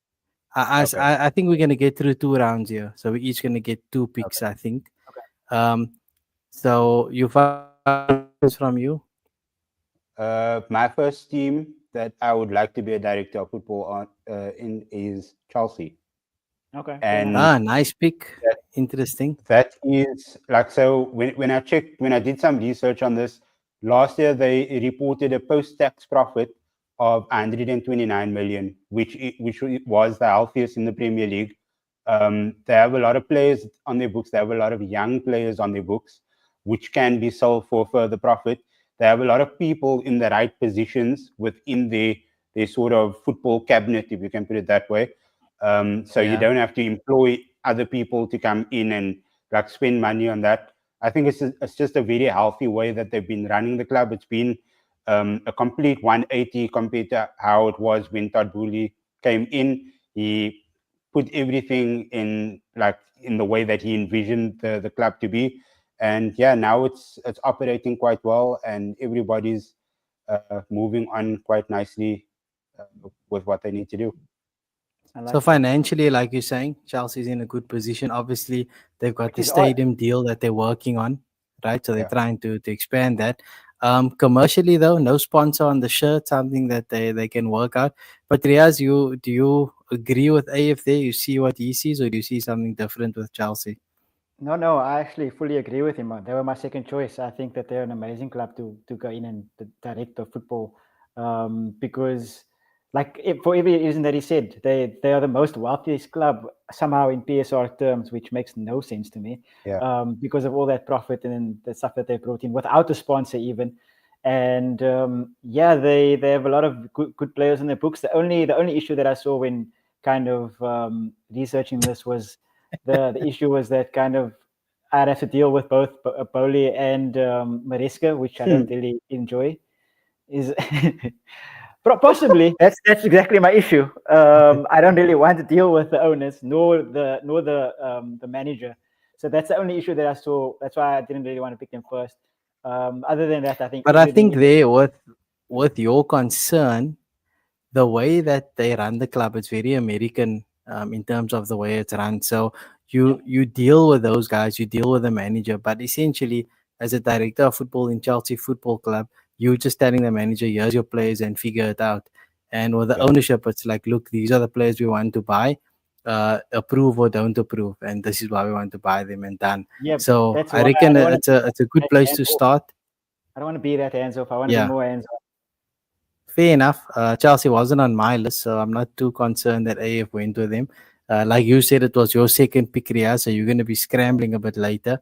Okay. I think we're gonna get through two rounds here, so we're each gonna get two picks, Okay. I think. okay. So you find questions from you. My first team that I would like to be a director of football on in is Chelsea, Okay, fair enough. and Nice pick. that, Interesting. that is like, so when I checked, when I did some research on this last year, they reported a post-tax profit of 129 million, which was the healthiest in the Premier League. They have a lot of players on their books. They have a lot of young players on their books, which can be sold for further profit. They have a lot of people in the right positions within their sort of football cabinet, if you can put it that way. So you Yeah. don't have to employ other people to come in and like spend money on that. I think it's just a very healthy way that they've been running the club. It's been a complete 180 compared to how it was when Todd Boehly came in. He put everything in like in the way that he envisioned the club to be, and yeah, now it's operating quite well, and everybody's moving on quite nicely with what they need to do. I So like that. financially, like you're saying, Chelsea's in a good position. Obviously, they've got Which the is odd. stadium deal that they're working on, right? So they're Yeah. trying to expand that. Commercially, though, no sponsor on the shirt, something that they can work out. But Riaz, do you agree with AF there? You see what he sees, or do you see something different with Chelsea? No, no, I actually fully agree with him. They were my second choice. I think that they're an amazing club to go in and direct the football, because, like, for every reason that he said, they are the most wealthiest club somehow in PSR terms, which makes no sense to me, Yeah. because of all that profit and the stuff that they brought in without a sponsor even. And yeah, they have a lot of good players in their books. The only issue that I saw when kind of researching this was the issue was that kind of I'd have to deal with both Bowley and Mariska, which I don't really enjoy. Is possibly that's exactly my issue. I don't really want to deal with the owners nor the manager. So that's the only issue that I saw. That's why I didn't really want to pick them first. Other than that, I think. But I think there, with your concern, the way that they run the club, it's very American in terms of the way it's run. So you deal with those guys, you deal with the manager, but essentially, as a director of football in Chelsea Football Club, you're just telling the manager, here's your players and figure it out. And with the ownership, it's like, look, these are the players we want to buy. Approve or don't approve, and this is why we want to buy them and done. Yeah, So that's I why reckon I don't it's a good place to start. I don't want to be that hands off. I want to Yeah. be more hands off. Fair enough. Chelsea wasn't on my list, so I'm not too concerned that AF went with them. Like you said, it was your second pick, Riyaz, so you're going to be scrambling a bit later.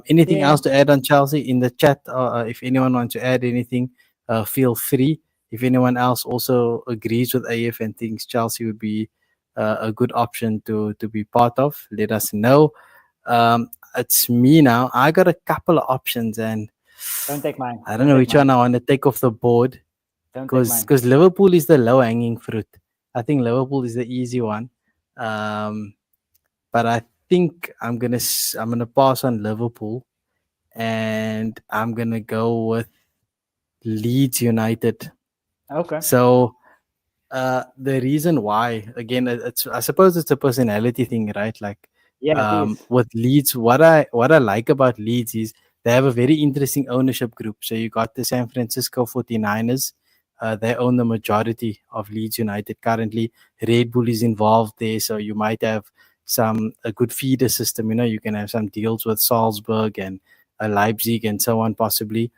Anything Yeah. else to add on Chelsea in the chat? If anyone wants to add anything, feel free. If anyone else also agrees with AF and thinks Chelsea would be a good option to be part of, let us know. It's me now. I got a couple of options, and Don't take mine. I don't know which one I want to take off the board. Don't take mine. Because Liverpool is the low hanging fruit. I think Liverpool is the easy one. But I think I'm gonna pass on Liverpool, and I'm gonna go with Leeds United. Okay. So the reason why, again, I suppose it's a personality thing, right? Like Yeah, it is. with Leeds, what I like about Leeds is they have a very interesting ownership group. So you got the San Francisco 49ers. They own the majority of Leeds United currently. Red Bull is involved there, so you might have a good feeder system. You know, you can have some deals with Salzburg and Leipzig and so on, possibly.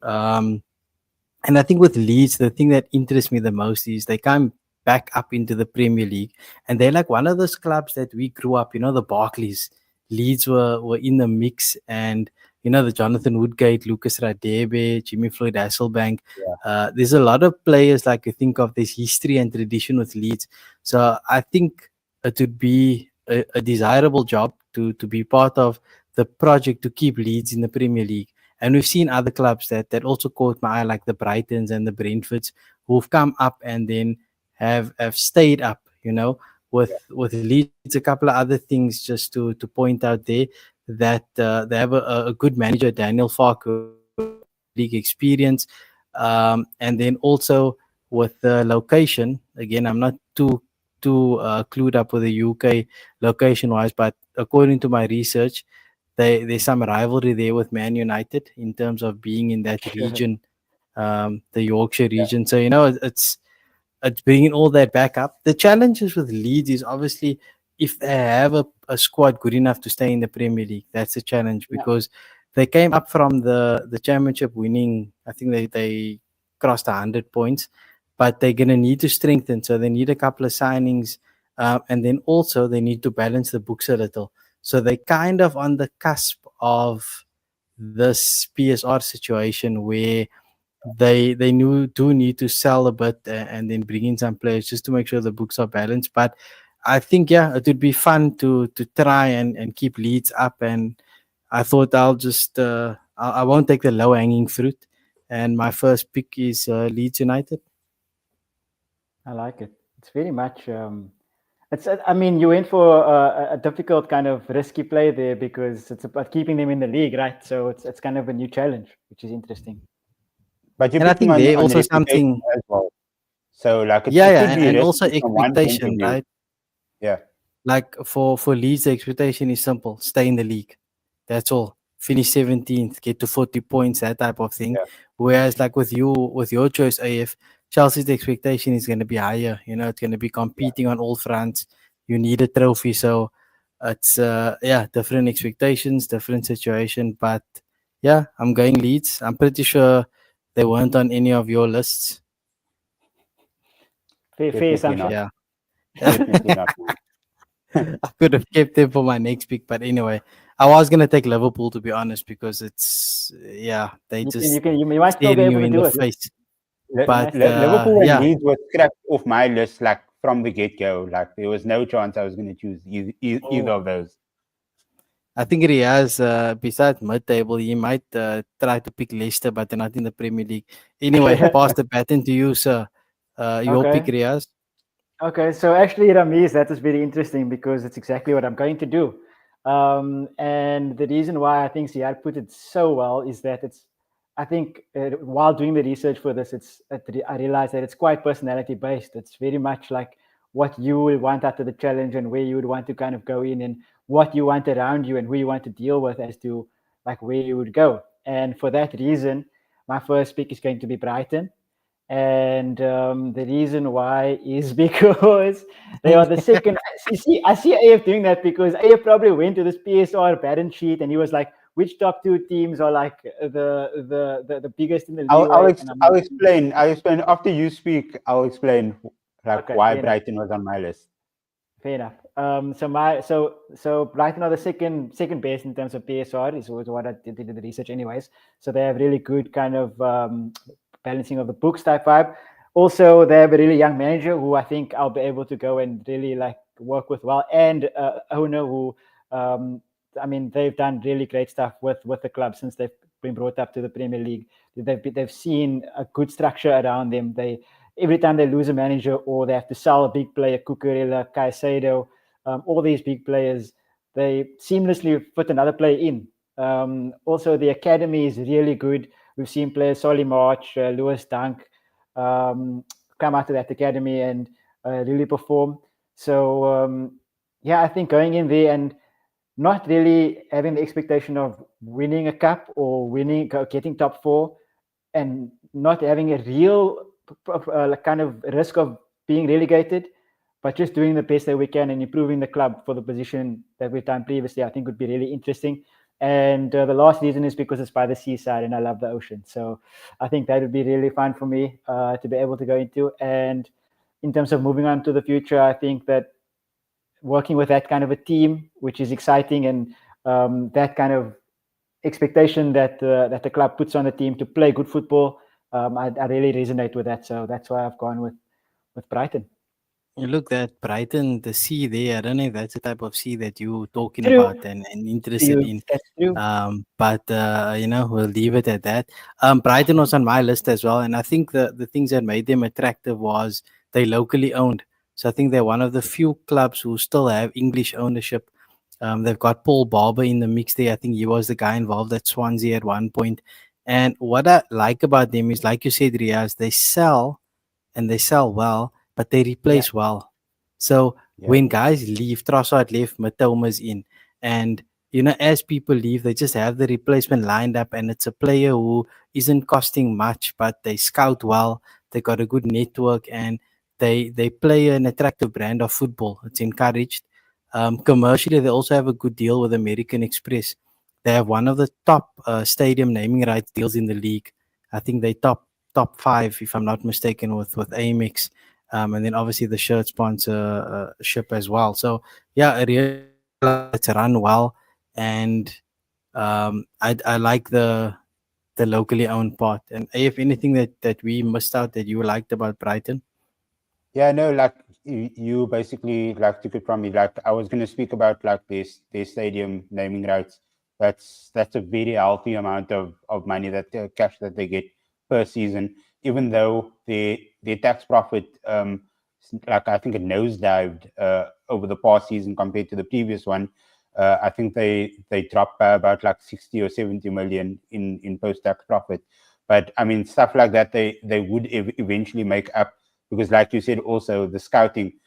And I think with Leeds, the thing that interests me the most is they come back up into the Premier League, and they're like one of those clubs that we grew up. You know, the Barclays. Leeds were in the mix, and you know, the Jonathan Woodgate, Lucas Radebe, Jimmy Floyd Hasselbank. There's a lot of players like you think of this history and tradition with Leeds. So I think it would be a desirable job to be part of the project to keep Leeds in the Premier League. And we've seen other clubs that also caught my eye, like the Brightons and the Brentfords, who've come up and then have stayed up, you know. With Leeds, a couple of other things just to point out there, that they have a good manager, Daniel Farke, league experience. And then also with the location, again, I'm not too clued up with the UK location-wise, but according to my research, there's some rivalry there with Man United in terms of being in that region, the Yorkshire region. So, you know, it's bringing all that back up. The challenges with Leeds is obviously if they have a squad good enough to stay in the Premier League. That's a challenge because they came up from the championship winning. I think they crossed 100 points, but they're going to need to strengthen. So they need a couple of signings, and then also they need to balance the books a little. So they kind of on the cusp of this PSR situation where they do need to sell a bit and then bring in some players just to make sure the books are balanced. But I think it would be fun to try and keep Leeds up. And I thought I'll just I won't take the low hanging fruit. And my first pick is Leeds United. I like it. It's very much. I mean, you went for a difficult kind of risky play there because it's about keeping them in the league, right? So it's kind of a new challenge, which is interesting. But and I think they also something as well. So like it and also expectation, right? Yeah. Like for Leeds, the expectation is simple: stay in the league. That's all. Finish 17th, get to 40 points, that type of thing. Yeah. Whereas like with your choice, AF, Chelsea's expectation is going to be higher. You know, it's going to be competing on all fronts. You need a trophy, so it's different expectations, different situation. But yeah, I'm going Leeds. I'm pretty sure they weren't on any of your lists. Fair assumption. Yeah. Definitely not. I could have kept them for my next pick, but anyway, I was gonna take Liverpool to be honest because it's they you might still be able to do it. Face. But Liverpool and Leeds were scrapped off my list like from the get go. Like there was no chance I was going to choose either of those. I think Riyaz, besides mid-table, he might try to pick Leicester, but they're not in the Premier League. Anyway, pass the baton to you, sir. Your pick, Riyaz. Okay, so actually, Ramiz, that is very interesting because it's exactly what I'm going to do. And the reason why I think Ziyaad put it so well is that I think while doing the research for this, I realized that it's quite personality based. It's very much like what you would want after the challenge and where you would want to kind of go in and what you want around you and who you want to deal with as to like where you would go. And for that reason, my first pick is going to be Brighton. And the reason why is because they are the second. I see AF doing that because AF probably went to this PSR balance sheet and he was like, which top two teams are like the biggest in the leeway? And I'm I'll like, explain. I'll explain after you speak. I'll explain like okay, why fair enough. Brighton was on my list. Fair enough. So Brighton are the second best in terms of PSR is what I did the research anyways. So they have really good kind of balancing of the books type vibe. Also, they have a really young manager who I think I'll be able to go and really like work with well, and owner who I mean they've done really great stuff with the club since they've been brought up to the Premier League. They've seen a good structure around them. Every time they lose a manager or they have to sell a big player, Cucurella, Caicedo, all these big players, they seamlessly fit another player in. Also, the academy is really good. We've seen players, Solly March, Lewis Dunk, come out of that academy and really perform. So, yeah, I think going in there and not really having the expectation of winning a cup or getting top four, and not having a real kind of risk of being relegated, but just doing the best that we can and improving the club for the position that we've done previously, I think would be really interesting. And the last reason is because it's by the seaside and I love the ocean. So I think that would be really fun for me to be able to go into. And in terms of moving on to the future, I think that working with that kind of a team, which is exciting, and that kind of expectation that the club puts on the team to play good football, I really resonate with that. So that's why I've gone with Brighton. You look that Brighton, the sea there. I don't know if that's the type of sea that you're talking True. about and interested in. That's true. But we'll leave it at that. Brighton was on my list as well, and I think the things that made them attractive was they locally owned. So I think they're one of the few clubs who still have English ownership. They've got Paul Barber in the mix there. I think he was the guy involved at Swansea at one point. And what I like about them is, like you said, Riaz, they sell and they sell well, but they Yeah. replace well. So Yeah. when guys leave, Trossard left, Matoma's in, and as people leave, they just have the replacement lined up, and it's a player who isn't costing much, but they scout well. They got a good network, and they play an attractive brand of football. It's encouraged. Commercially, they also have a good deal with American Express. They have one of the top stadium naming rights deals in the league. I think they top five, if I'm not mistaken, with Amex, and then obviously the shirt sponsorship as well. So yeah, a real it's run well, and I like the locally owned part. And if anything that we missed out that you liked about Brighton. Yeah, no, like you basically like took it from me. Like I was going to speak about like this stadium naming rights. That's a very healthy amount of money that cash that they get per season. Even though their tax profit, like I think it nosedived over the past season compared to the previous one. I think they dropped by about like 60 or 70 million in post tax profit. But I mean, stuff like that they would eventually make up, because like you said, also their scouting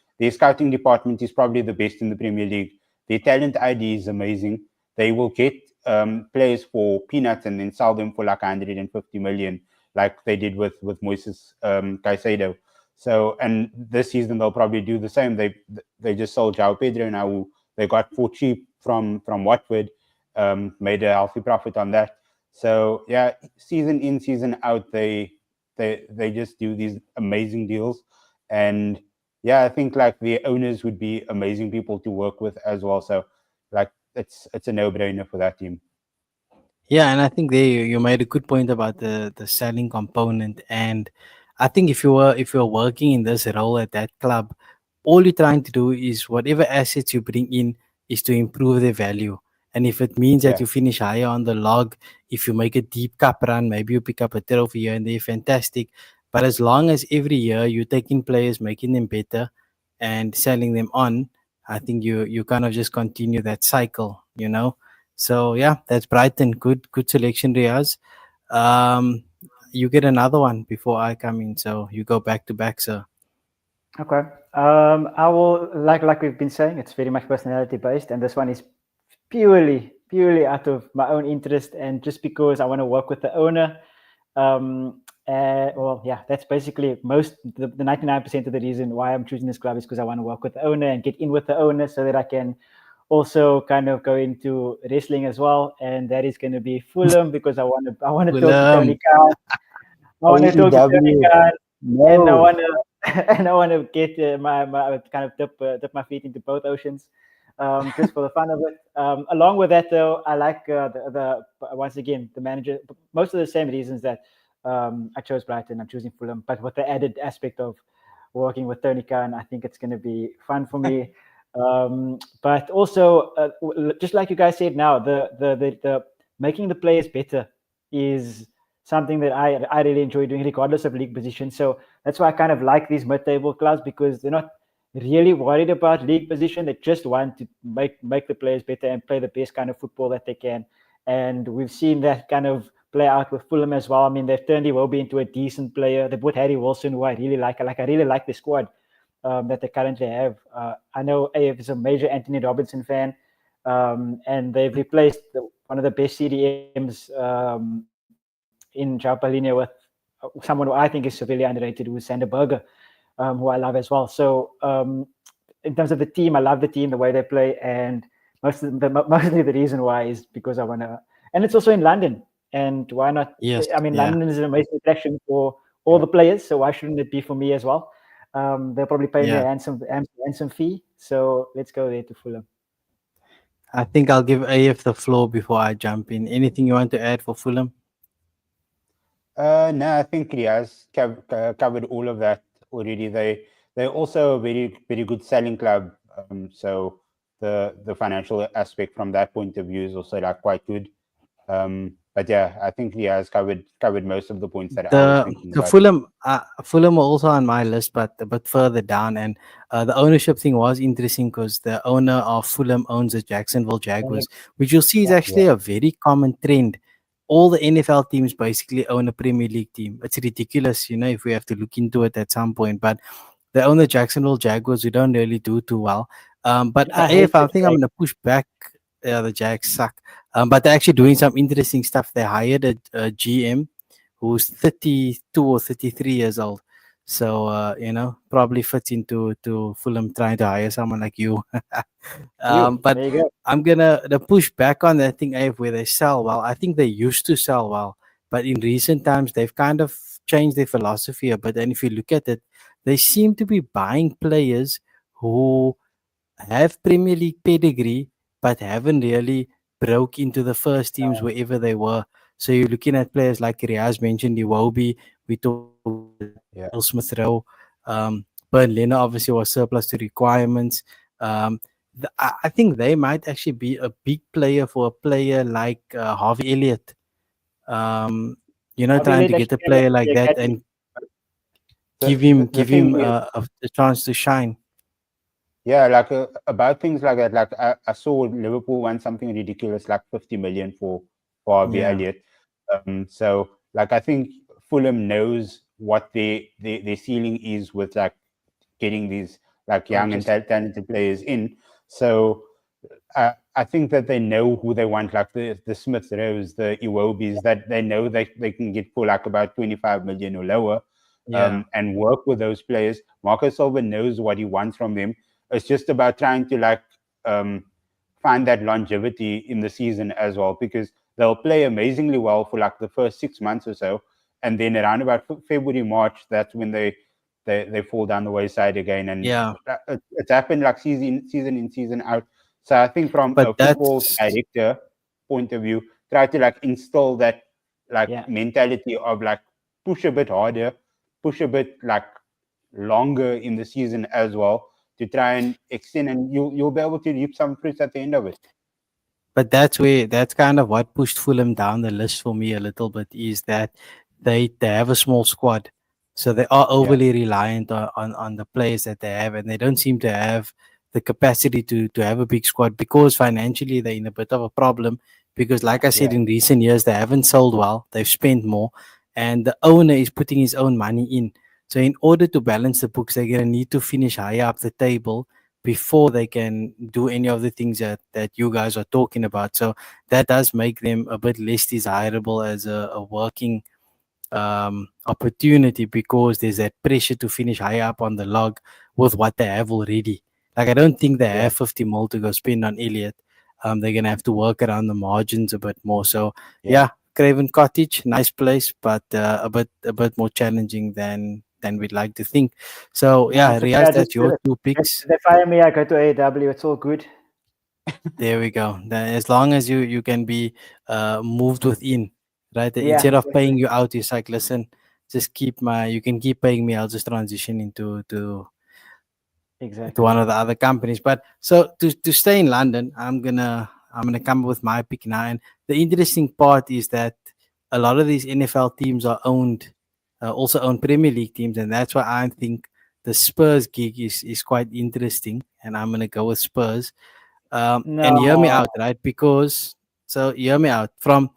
department is probably the best in the Premier League. Their talent ID is amazing. They will get players for peanuts and then sell them for like 150 million, like they did with Moises Caicedo. So, and this season they'll probably do the same. They just sold João Pedro now, who they got for cheap from Watford, made a healthy profit on that. So yeah, season in, season out, they just do these amazing deals. And yeah, I think like the owners would be amazing people to work with as well. So like it's a no-brainer for that team. Yeah, and I think there you made a good point about the selling component. And I think if you're working in this role at that club, all you're trying to do is whatever assets you bring in is to improve their value. And if it means that Yeah. you finish higher on the log, if you make a deep cup run, maybe you pick up a trophy here and there, fantastic. But as long as every year you're taking players, making them better, and selling them on, I think you kind of just continue that cycle. you know. So yeah, that's Brighton. Good selection, Riaz. Um, you get another one before I come in, so you go back to back, sir. Okay. I will like we've been saying, it's very much personality based, and this one is purely out of my own interest and just because I want to work with the owner. Well, yeah, that's basically the 99% of the reason why I'm choosing this club is because I want to work with the owner and get in with the owner so that I can also kind of go into wrestling as well, and that is going to be Fulham because I want to talk to Tony Fulham. Khan. I want to talk to Tony AEW. Khan, and I No. want to and I want to get my kind of dip my feet into both oceans, just for the fun of it. Along with that, though, I like the once again the manager. Most of the same reasons that I chose Brighton. I'm choosing Fulham, but with the added aspect of working with Tony Khan, I think it's going to be fun for me. But also, just like you guys said, now the making the players better is something that I really enjoy doing, regardless of league position. So that's why I kind of like these mid-table clubs because they're not really worried about league position. They just want to make the players better and play the best kind of football that they can. And we've seen that kind of play out with Fulham as well. I mean, they've turned Iwobi into a decent player. They put Harry Wilson, who I really like. I really like the squad that they currently have. I know AF is a major Anthony Robinson fan, and they've replaced one of the best CDMs in Jaupalinha with someone who I think is severely underrated, who is Sander Berger, who I love as well. So in terms of the team, I love the team, the way they play, and mostly the reason why is because I want to. And it's also in London, and why not? Yes, I mean, yeah. London is an amazing attraction for all the players, so why shouldn't it be for me as well? They'll probably pay me a Yeah. handsome fee, so let's go there to Fulham. I think I'll give AF the floor before I jump in. Anything you want to add for Fulham? No, I think Riyaz covered all of that already. They're also a very good selling club. So the financial aspect from that point of view is also like quite good. But yeah, I think Riyaz covered most of the points that I was thinking The about. Fulham were also on my list, but further down, and the ownership thing was interesting because the owner of Fulham owns the Jacksonville Jaguars, which you'll see is Yeah. actually a very common trend. All the NFL teams basically own a Premier League team. It's ridiculous, if we have to look into it at some point. But they own the Jacksonville Jaguars, who don't really do too well. But I hate AF, I the think I'm going to push back. Yeah, the Jags suck. But they're actually doing some interesting stuff. They hired a GM who's 32 or 33 years old. So, probably fits into Fulham trying to hire someone like you. But There you go. I'm gonna the push back on that thing, where they sell well. I think they used to sell well, but in recent times they've kind of changed their philosophy a bit. And if you look at it, they seem to be buying players who have Premier League pedigree, but haven't really broke into the first teams wherever they were. So you're looking at players like Riyaz mentioned, Iwobi, we talked Yeah, Will Smith Rowe, Bern Leno obviously was surplus to requirements. I think they might actually be a big player for a player like Harvey Elliott. I'll be Trying late to get a actually player like the that academy. and the give him the give thing him is, a chance to shine. yeah, like about things like that. Like I saw Liverpool want something ridiculous, like 50 million for RB Yeah. Elliott. So like I think Fulham knows what their ceiling is with like getting these like young and Purchase. talented players in. So I think that they know who they want, like the Smith Rowes, the Iwobis, that they know they can get for like about 25 million or lower, Yeah. and work with those players. Marco Silva knows what he wants from them. It's just about trying to like find that longevity in the season as well, because they'll play amazingly well for like the first 6 months or so, and then around about February, March, that's when they fall down the wayside again, and Yeah. it's happened like season in, season out. So I think from a But football that's director point of view, try to like instill that like Yeah. mentality of like push a bit harder, push a bit like longer in the season as well, to try and extend, and you'll be able to reap some fruits at the end of it. But that's kind of what pushed Fulham down the list for me a little bit, is that they have a small squad, so they are Yeah, overly reliant on the players that they have, and they don't seem to have the capacity to have a big squad, because financially they're in a bit of a problem. Because, like I said, Yeah, in recent years they haven't sold well, they've spent more, and the owner is putting his own money in. So in order to balance the books, they're gonna need to finish higher up the table before they can do any of the things that you guys are talking about. So that does make them a bit less desirable as a working opportunity, because there's that pressure to finish high up on the log with what they have already. Like, I don't think they yeah, have 50 mil to go spend on Elliot. They're gonna have to work around the margins a bit more. So yeah. yeah, Craven Cottage, nice place, but a bit more challenging than we'd like to think. So No, yeah, it's okay. Riaz, I just that's feel your it. two If picks. they fire me, I go to AEW. It's all good. There we go. Then as long as you can be moved within, right? Yeah, Instead of paying exactly. you out, it's like, listen, just you can keep paying me. I'll just transition to one Exactly. of the other companies. But so to stay in London, I'm gonna come up with my pick now. And the interesting part is that a lot of these NFL teams are owned, also own Premier League teams, and that's why I think the Spurs gig is quite interesting. And I'm gonna go with Spurs. And hear me No. out, right? Because so hear me out from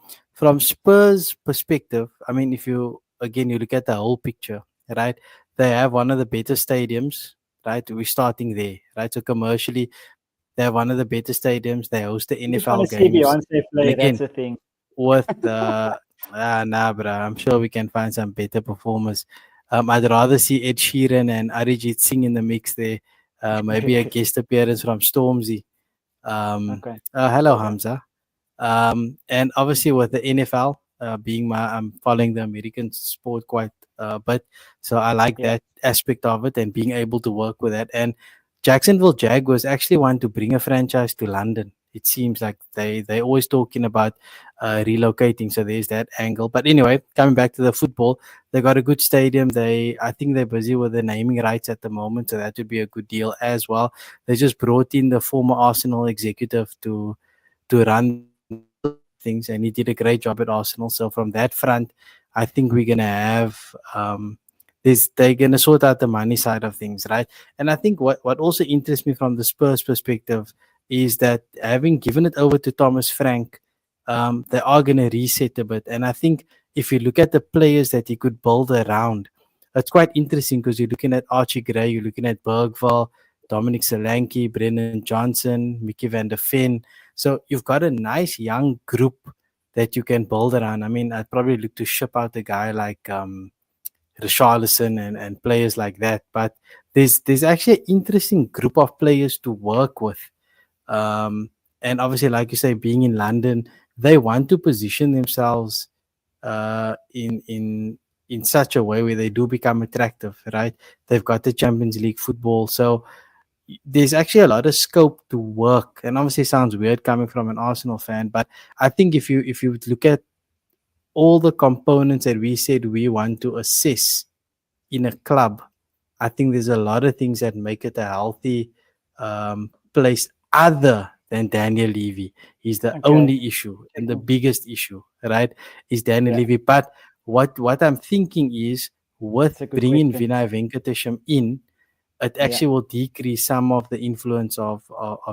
Spurs perspective. I mean, if you again you look at the whole picture, right? They have one of the better stadiums, right? We're starting there, right? So commercially, they have one of the better stadiums. They host the You just NFL want to see games, Beyonce and play. again That's the thing. with nah, bro. I'm sure we can find some better performers. I'd rather see Ed Sheeran and Arijit Singh in the mix there. Maybe a guest appearance from Stormzy. Okay. Hello, Okay. Hamza. And obviously with the NFL being I'm following the American sport quite a bit, so I like Yeah. that aspect of it and being able to work with that. And Jacksonville Jaguars actually want to bring a franchise to London. It seems like they always talking about relocating, so there's that angle. But anyway, coming back to the football, they got a good stadium. I think they're busy with the naming rights at the moment, so that would be a good deal as well. They just brought in the former Arsenal executive to run the legal side of things, and he did a great job at Arsenal. So from that front, I think we're gonna have this. They're gonna sort out the money side of things, right? And I think what also interests me from the Spurs perspective is that having given it over to Thomas Frank, they are gonna reset a bit. And I think if you look at the players that he could build around, it's quite interesting because you're looking at Archie Gray, you're looking at Bergval, Dominic Solanke, Brennan Johnson, Mickey van der Ven. So you've got a nice young group that you can build around. I mean, I'd probably look to ship out a guy like Richarlison and players like that. But there's actually an interesting group of players to work with. Um, and obviously, like you say, being in London, they want to position themselves in such a way where they do become attractive, right? They've got the Champions League football, so there's actually a lot of scope to work. And obviously it sounds weird coming from an Arsenal fan, but I think if you look at all the components that we said we want to assess in a club, I think there's a lot of things that make it a healthy place other than Daniel Levy. He's the Okay. only issue and the biggest issue, right? Is Daniel Yeah. Levy. But what I'm thinking is, with It's a good bringing question. Vinay Venkatesham in, it Yeah. actually will decrease some of the influence of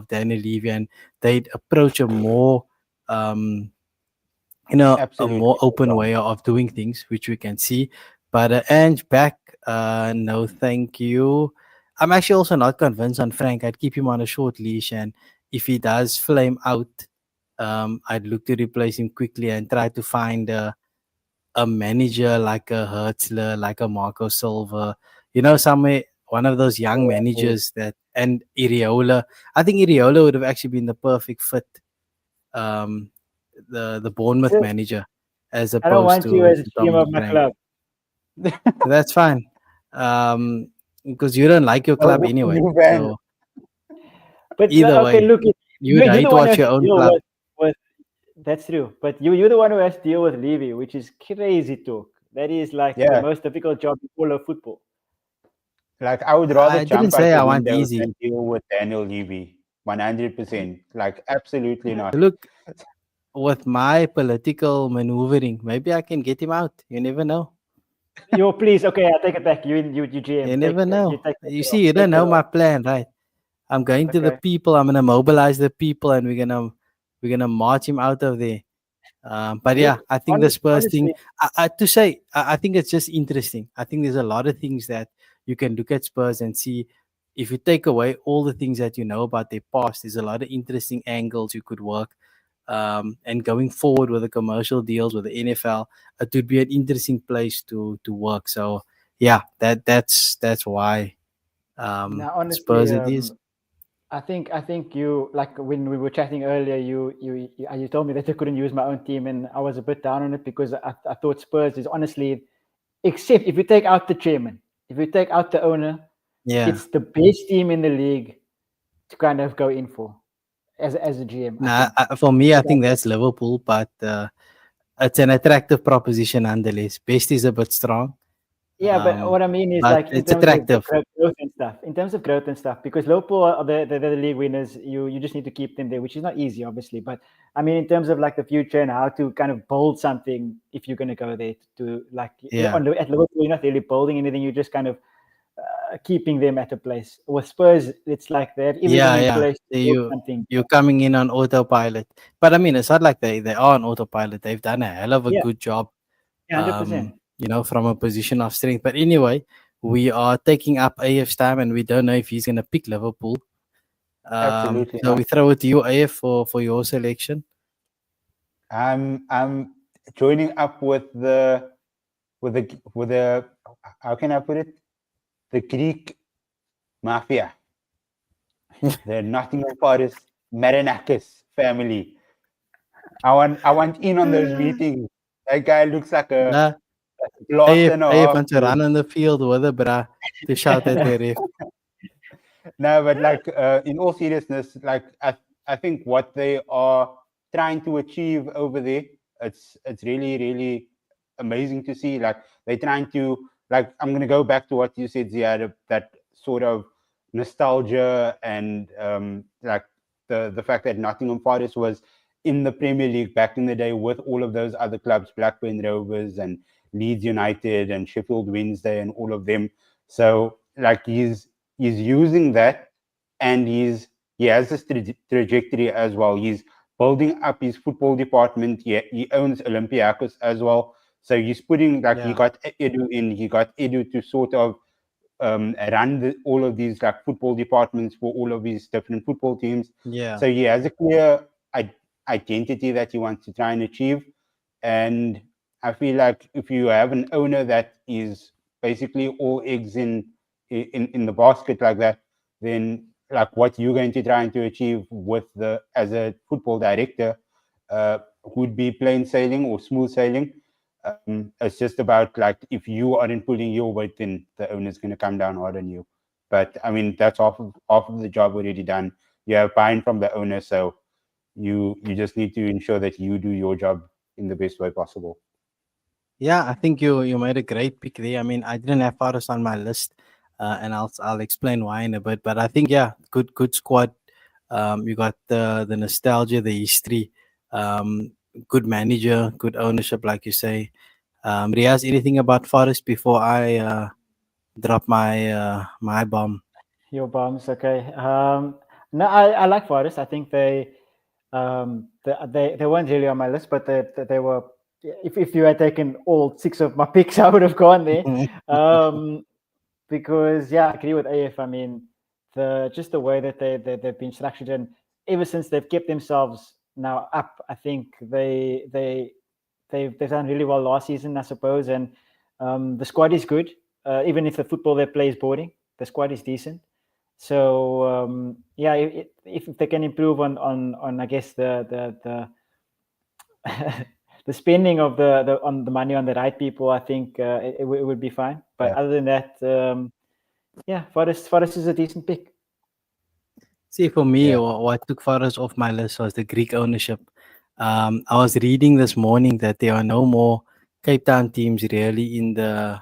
Daniel Levy, and they'd approach a more um, a more Absolutely. open way of doing things, which we can see. But Ange back, no, thank you. I'm actually also not convinced on Frank. I'd keep him on a short leash, and if he does flame out, I'd look to replace him quickly and try to find a manager like a Hertzler, like a Marco Silva, somewhere one of those young Yeah, managers and Iriola. I think Iriola would have actually been the perfect fit, um, the Bournemouth So, manager, as I don't opposed want you to as a GM Thomas of my Frank. club. That's fine, because you don't like your club anyway. new van. So But either okay, way, look, you'd you're the hate one who watch has your to own deal club. with. That's true. But you're the one who has to deal with Levy, which is crazy talk. That is like the Yeah, most difficult job in all of football. like I would rather I didn't jump out say the I want window easy. than deal with Daniel Levy. 100%. Like, absolutely not. Look, with my political maneuvering, maybe I can get him out. You never know. Yo, please, okay, I take it back. You GM, You never you know. take You it off. see, you don't Take it know off. my plan, right? I'm going to the Okay. people. I'm gonna mobilize the people, and we're gonna march him out of there. But Look, yeah, I think the Spurs thing. honestly, I think it's just interesting. I think there's a lot of things that you can look at Spurs and see. If you take away all the things that you know about their past, there's a lot of interesting angles you could work. And going forward with the commercial deals with the NFL, it would be an interesting place to work. So yeah, that's why now honestly, Spurs it is. I think you, like when we were chatting earlier, you told me that I couldn't use my own team, and I was a bit down on it because I thought Spurs is honestly, except if you take out the chairman, if you take out the owner, Yeah. it's the best team in the league to kind of go in for as a GM. I Nah, think. for me, I Without think that. that's Liverpool, but it's an attractive proposition nonetheless. Best is a bit strong, Yeah, but what I mean is but like in it's terms of attractive. growth and stuff. In terms of growth and stuff, because Liverpool are the league winners. You just need to keep them there, which is not easy, obviously. But I mean, in terms of like the future and how to kind of build something, if you're going to go there to like Yeah, at Liverpool, you're not really building anything. You're just kind of keeping them at a place. With Spurs, it's like they have everything yeah, in yeah. place to build something. You're coming in on autopilot, but I mean, it's not like they are on autopilot. They've done a hell of a Yeah, good job, 100%. from a position of strength. But anyway, we are taking up AF's time, and we don't know if he's gonna pick Liverpool. Absolutely So not. we throw it to you, AF, for your selection. I'm joining up with the how can I put it? The Greek mafia, the Nottingham Forest Marinakis family. I want in on those meetings. That guy looks like a Nah, glass and a AF half. wants to run on the field with a bra to shout at the ref. No, but like in all seriousness, like I think what they are trying to achieve over there, it's really really amazing to see. Like they're trying to, like, I'm gonna go back to what you said, Ziyaad, that sort of nostalgia and like the fact that Nottingham Forest was in the Premier League back in the day with all of those other clubs, Blackburn Rovers and Leeds United and Sheffield Wednesday and all of them. So like he's using that, and he has this trajectory as well. He's building up his football department. He owns Olympiacos as well. So he's putting, like, he Yeah, got Edu in. He got Edu to sort of run all of these like football departments for all of these different football teams. yeah, So he has a clear identity that he wants to try and achieve. And I feel like if you have an owner that is basically all eggs in the basket like that, then like what you're going to try to achieve with the as a football director would be plain sailing or smooth sailing. It's just about, like, if you aren't pulling your weight, then the owner's going to come down hard on you. But I mean, that's half of the job already done. You have buy-in from the owner, so you just need to ensure that you do your job in the best way possible. yeah. I think you made a great pick there. I mean, I didn't have Faris on my list, and I'll explain why in a bit. But I think, yeah, good squad. You got the nostalgia, the history, good manager, good ownership, like you say. Riaz, anything about Forest before I drop my bomb? Your bombs, okay. No, I like Forest. I think they weren't really on my list, but they were. If you had taken all six of my picks, I would have gone there. Because yeah, I agree with AF. I mean, just the way that they've been structured, and ever since they've kept themselves now up, I think they've done really well last season, I suppose. And the squad is good, even if the football they play is boring. The squad is decent. So yeah, if they can improve on I guess the spending of the money on the right people, I think it would be fine. But Yeah. other than that, yeah, Forest is a decent pick. See, for me, Yeah. what took Forest off my list was the Greek ownership. I was reading this morning that there are no more Cape Town teams really in the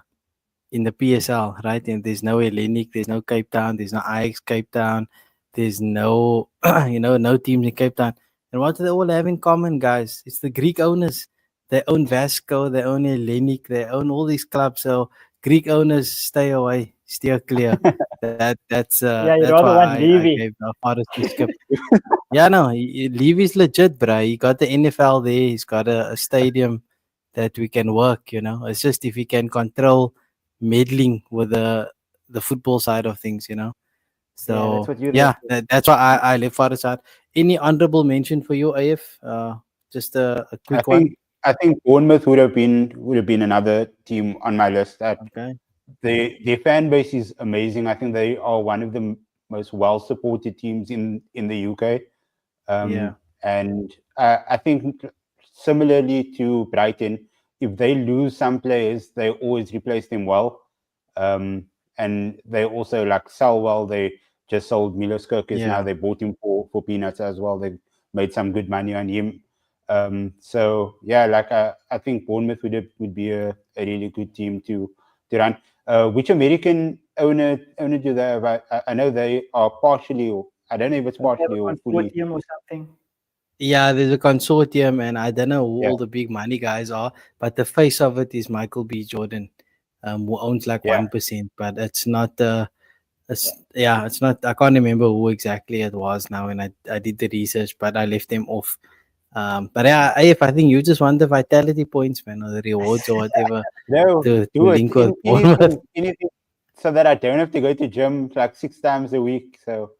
PSL, right? And there's no Hellenic, there's no Cape Town, there's no Ajax Cape Town, there's no no teams in Cape Town. And what do they all have in common, guys? It's the Greek owners. They own Vasco, they own Hellenic, they own all these clubs. So Greek owners, stay away. steer clear. Yeah, you'd That's rather want why I Levy. gave Forrest to skip. Yeah, no, Levy's legit, bro. He got the NFL there. He's got a stadium that we can work. It's just if he can control meddling with the football side of things. Yeah, that's So what you'd yeah, want. that's why I left Forrest out. Any honorable mention for you, AF? Just a I quick one. think I think Bournemouth would have been another team on my list. That Okay. their fan base is amazing. I think they are one of the most well supported teams in the UK. Yeah. And I think similarly to Brighton, if they lose some players, they always replace them well. And they also like sell well. They just sold Milos Kerkez. Now Yeah. they bought him for peanuts as well. They made some good money on him. So yeah, like I think Bournemouth would be a really good team to run. Which American owner do they have? I know they are partially, or I don't know if it's Don't they have partially a or fully. consortium or something? Yeah, there's a consortium, and I don't know who Yeah, all the big money guys are, but the face of it is Michael B. Jordan, who owns like yeah. 1%, but it's not it's not. I can't remember who exactly it was now, and I did the research, but I left them off. But yeah, if I think you just want the vitality points, man, or the rewards or whatever No, to do it. link with Bournemouth. Anything, so that I don't have to go to gym like 6 times a week. So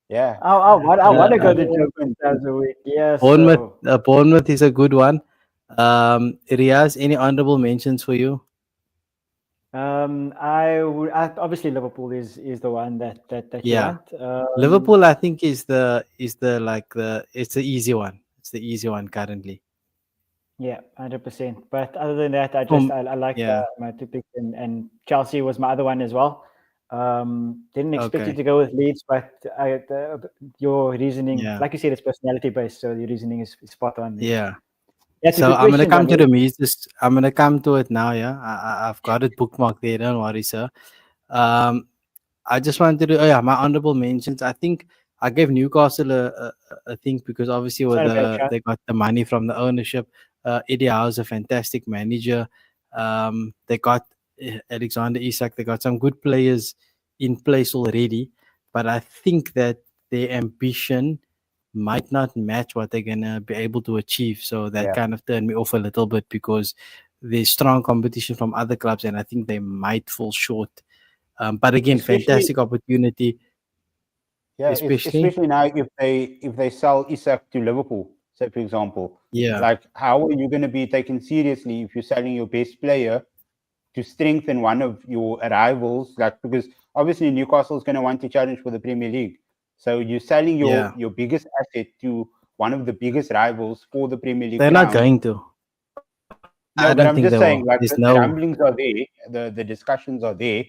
yeah, I I'm, want to go I'm to all gym open. 6 times a week. Yeah, Bournemouth, so Bournemouth is a good one. Riyaz, any honorable mentions for you? obviously Liverpool is the one that you Yeah, want. Liverpool, I think is the like it's the easy one. It's the easy one currently. Yeah, 100%. But other than that, Um, I like yeah. my two picks, and Chelsea was my other one as well. Didn't expect you Okay. to go with Leeds, but your reasoning, Yeah. like you said, it's personality based, so your reasoning is spot on there. Yeah. That's a So good I'm gonna question, come to Daniel. the Mises. I'm gonna come to it now. Yeah, I've got it bookmarked there. Don't worry, sir. Um, I just wanted to. Oh yeah, my honorable mentions. I think I gave Newcastle a thing because obviously It's with not a bad shot. they got the money from the ownership. Eddie Howe is a fantastic manager. They got Alexander Isak. They got some good players in place already, but I think that their ambition might not match what they're gonna be able to achieve. So that Yeah, kind of turned me off a little bit because there's strong competition from other clubs, and I think they might fall short. But again, especially fantastic opportunity, yeah, especially. especially now if they sell Isak to Liverpool, say for example, Yeah, like how are you going to be taken seriously if you're selling your best player to strengthen one of your rivals? Like because obviously Newcastle is going to want to challenge for the Premier League, so you're selling your yeah. your biggest asset to one of the biggest rivals for the Premier League They're not crown. going to. I No, but don't I'm think just they saying, will. like There's the no. rumblings are there, the discussions are there,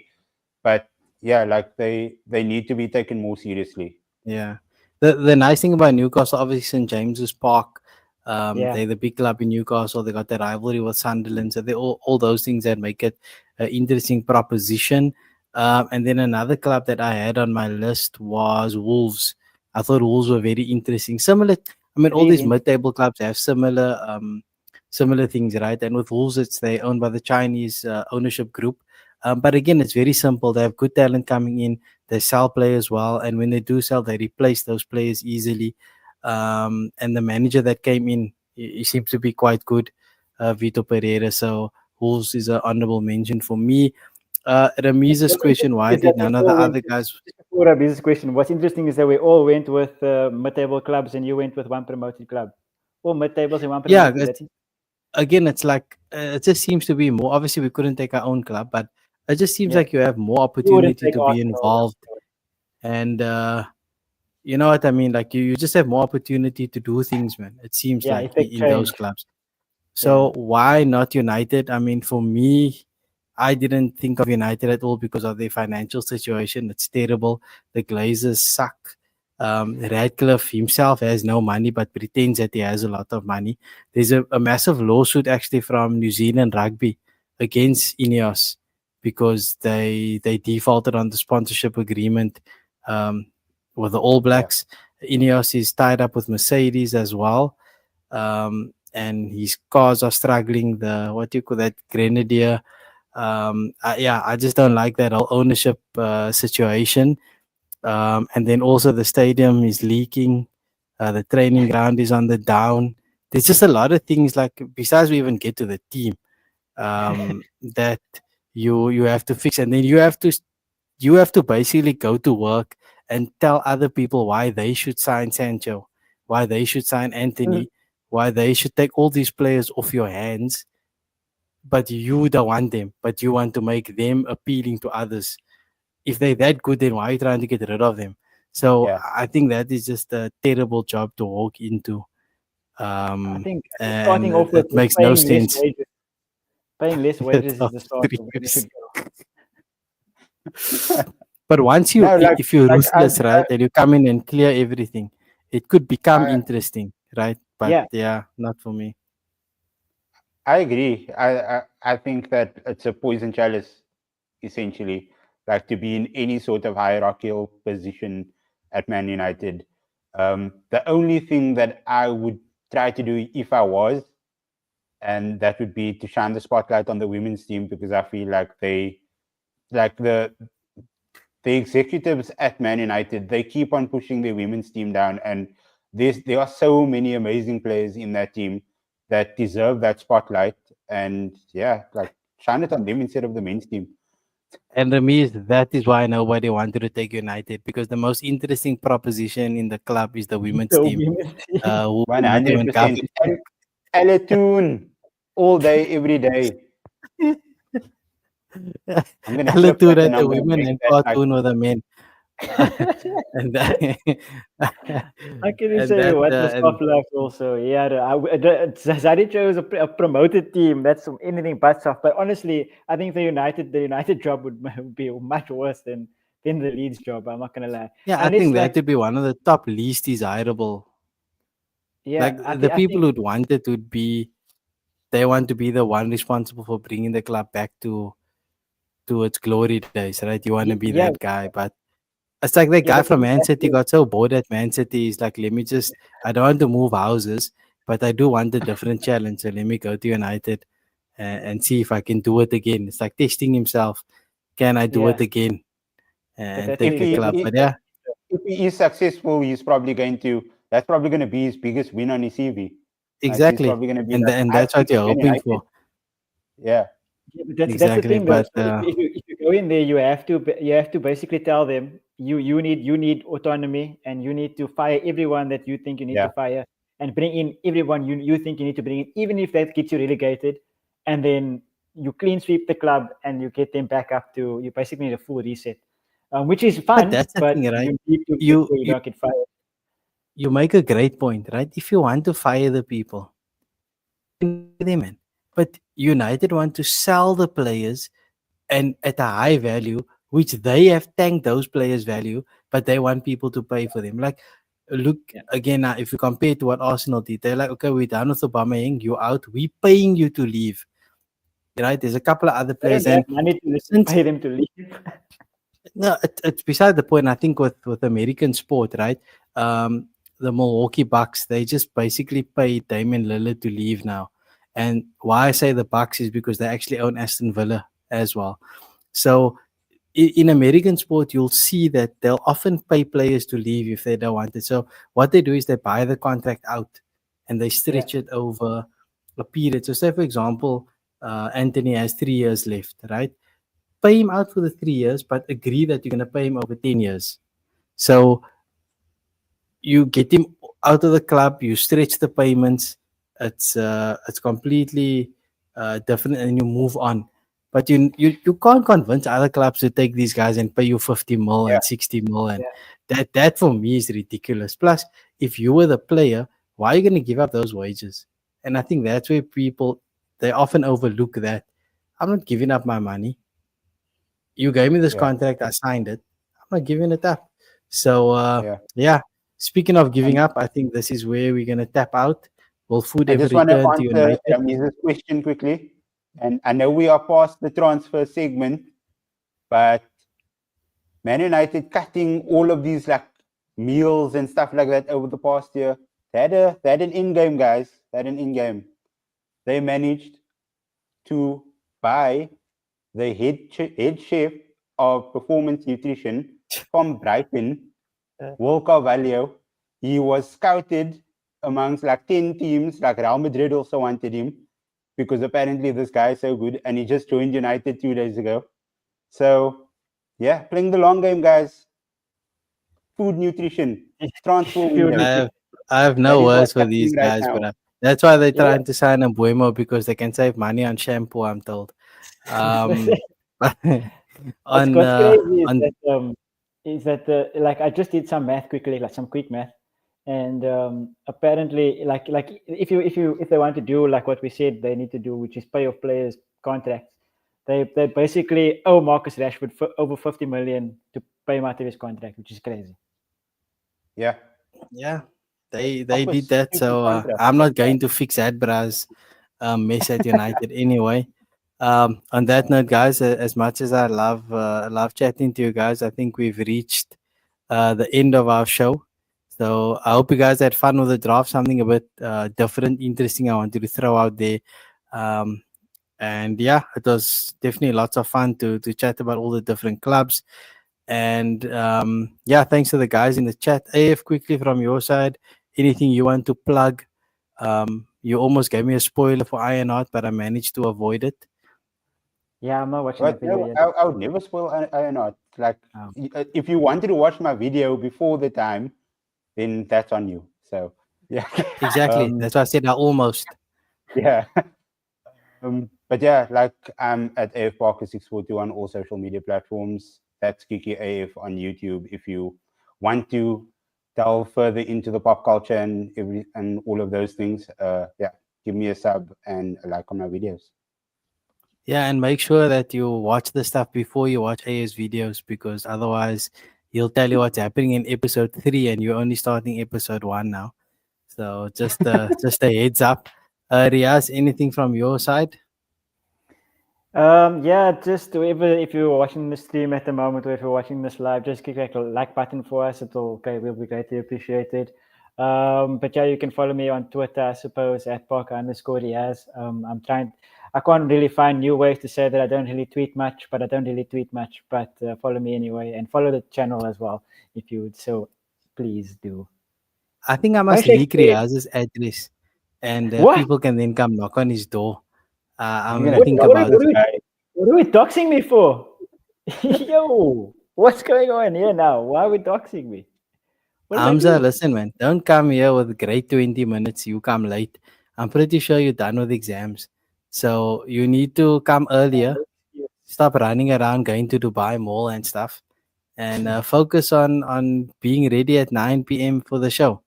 but yeah, like they need to be taken more seriously. Yeah. The nice thing about Newcastle, obviously St James's Park, Yeah, they're the big club in Newcastle. They got the rivalry with Sunderland, so they all those things that make it an interesting proposition. And then another club that I had on my list was Wolves. I thought Wolves were very interesting. Similar, I mean, all really these interesting. mid-table clubs have similar things, right? And with Wolves, it's they owned by the Chinese ownership group. But again, it's very simple. They have good talent coming in. They sell players well, and when they do sell, they replace those players easily. And the manager that came in, he seems to be quite good, Vito Pereira. So Wolves is an honorable mention for me. And Ramiza's what's question: interesting why is that did we none of the all went other to, guys? just before I this question, what's interesting is that we all went with mid-table clubs, and you went with one promoted club. All mid-tables and one Yeah, promoted. That's again, it's like it just seems to be more. Obviously, we couldn't take our own club, but it just seems yeah. like you have more You wouldn't opportunity take to be Arsenal. involved, and you know what I mean. Like you just have more opportunity to do things, man. It seems Yeah, like effect in those change. clubs. Yeah, So why not United? I mean, for me, I didn't think of United at all because of their financial situation. It's terrible. The Glazers suck. Radcliffe himself has no money but pretends that he has a lot of money. There's a massive lawsuit actually from New Zealand Rugby against Ineos because they defaulted on the sponsorship agreement um, with the All Yeah, Blacks. Ineos is tied up with Mercedes as well, and his cars are struggling. The what do you call that Grenadier? I just don't like that whole ownership situation. And then also the stadium is leaking. The training ground is on the down. There's just a lot of things, like besides we even get to the team, that you have to fix, and then you have to basically go to work and tell other people why they should sign Sancho, why they should sign Anthony, why they should take all these players off your hands, but you don't want them, but you want to make them appealing to others. If they're that good, then why are you trying to get rid of them? So Yeah. I think that is just a terrible job to walk into. I think And starting off it with makes no sense. paying less wages is the start Top of where they should go. But once No, like if you're like ruthless, right, and you come in and clear everything, it could become I interesting, right? But Yeah, yeah, not for me. I agree. I think that it's a poison chalice, essentially, like to be in any sort of hierarchical position at Man United. The only thing that I would try to do if I was, and that would be to shine the spotlight on the women's team, because I feel like like the executives at Man United, they keep on pushing their women's team down, and there are so many amazing players in that team that deserve that spotlight, and yeah, like shine it on them instead of the men's team. And Ramesh, that is why nobody wanted to take United, because the most interesting proposition in the club is the women's the team, women's team. who One not hundred even percent. covered. And Alatoon all day, every day. I'm gonna clip Alatura that and the I'm gonna women make and that like cartoon or the men. And that, How can you and say that what was and tough love also? Yeah, Zadicho is a promoted team. That's anything but soft. But honestly, I think the United job would be much worse than the Leeds job. I'm not gonna lie. yeah, I And think it's that like, would be one of the top least desirable. Like yeah, the I people think, who'd want it would be, they want to be the one responsible for bringing the club back to its glory days, right? You want to be yeah, that guy, but it's like that yeah. guy That's from Man City exactly. got so bored at Man City. He's like, let me just, I don't want to move houses, but I do want a different challenge. So let me go to United and see if I can do it again. It's like testing himself. Can I do it Yeah, again but and that's take if the he, club? exactly. he But yeah, if he is successful, he's probably going to that's probably going to be his biggest win on his CV. Like he's exactly. probably going to be And, like, and I that's what fixed you're Man hoping United. for. Yeah, Yeah, but that's the Exactly. thing though. But So if you go in there, you have to basically tell them you need autonomy, and you need to fire everyone that you think you need to yeah, fire, and bring in everyone you think you need to bring in, even if that gets you relegated, and then you clean sweep the club and you get them back up to, you basically need a full reset, which is fun, that's the but thing, right? you need to make You sure you you don't get fired. you make a great point, right? If you want to fire the people, then fire them, man. But United want to sell the players and at a high value, which they have tanked those players' value, but they want people to pay for them. Like, look Yeah, again now, if you compare to what Arsenal did, they're like, okay, we're done with Aubameyang, you out, we paying you to leave. Right? There's a couple of other they players, don't have and money to since pay them to leave. no, it's beside the point. I think with American sport, right? The Milwaukee Bucks, they just basically paid Damian Lillard to leave now. And why I say the Bucks is because they actually own Aston Villa as well. So in American sport, you'll see that they'll often pay players to leave if they don't want it. So what they do is they buy the contract out and they Yeah, stretch it over a period. So say for example, Anthony has 3 years left, right? Pay him out for the 3 years, but agree that you're going to pay him over 10 years. So you get him out of the club, you stretch the payments, it's completely different, and you move on. But you can't convince other clubs to take these guys and pay you 50 mil yeah, and 60 mil, and yeah. that for me is ridiculous. Plus, if you were the player, why are you going to give up those wages? And I think that's where people, they often overlook that. I'm not giving up my money. You gave me this yeah, contract, I signed it. I'm not giving it up. So yeah. yeah. Speaking of giving And up, I think this is where we're gonna tap out. Will food I ever just want to return to answer United? Ramiz's question quickly. And I know we are past the transfer segment, but Man United cutting all of these like meals and stuff like that over the past year. They had an in-game, guys. They had an in-game. They managed to buy the head chef of performance nutrition from Brighton, Will Carvalho. He was scouted amongst like 10 teams, like Real Madrid also wanted him because apparently this guy is so good, and he just joined United 2 days ago. So, yeah, playing the long game, guys. Food nutrition, transfer Food window. I nutrition. have, I have That no is words what's for these happening right guys, now. that's why they're Yeah. trying to sign a Buemo because they can save money on shampoo, I'm told. Um, What's on crazy on is that like I just did some math quickly, like some quick math, and apparently like if they want to do like what we said they need to do, which is pay off players' contracts, they basically owe Marcus Rashford over 50 million to pay him out of his contract, which is crazy. Yeah. yeah, they Offer did that. stupid So contract. I'm not going to fix Adbra's mess at United anyway. On that note, guys, as much as I love chatting to you guys, I think we've reached the end of our show. So I hope you guys had fun with the draft. Something a bit different, interesting. I wanted to throw out there. Um, and yeah, it was definitely lots of fun to chat about all the different clubs. And yeah, thanks to the guys in the chat. AF, quickly from your side, anything you want to plug? You almost gave me a spoiler for Iron Heart, but I managed to avoid it. Yeah, I'm not watching But that video no, yet. I would never spoil Iron Heart. Like, Oh. if you wanted to watch my video before the time, then that's on you. So, yeah. Exactly. That's why I said I almost. Yeah. But yeah, like I'm at AF Parker 642 on all social media platforms. That's Kiki AF on YouTube. If you want to delve further into the pop culture and all of those things, yeah, give me a sub and a like on my videos. Yeah, and make sure that you watch the stuff before you watch AS videos because otherwise he'll tell you what's happening in episode 3 and you're only starting episode 1 now. So just a heads up. Riaz, anything from your side? Yeah, just whoever, if you're watching the stream at the moment or if you're watching this live, just click that like button for us. It'll will be greatly appreciated. But yeah, you can follow me on Twitter, I suppose, at Parker_Riyaz. I can't really find new ways to say that I don't really tweet much, but follow me anyway and follow the channel as well if you would. So please do. I think I Why must Shakespeare? leak Riaz's address and What? people can then come knock on his door. I'm You're going to gonna think tell about this it. guy. What are we doxing me for? Yo, what's going on here now? Why are we doxing me? What did I Hamza, do? listen, man, don't come here with great 20 minutes. You come late. I'm pretty sure you're done with exams. So you need to come earlier. Stop running around going to Dubai Mall and stuff. And focus on being ready at 9 p.m. for the show.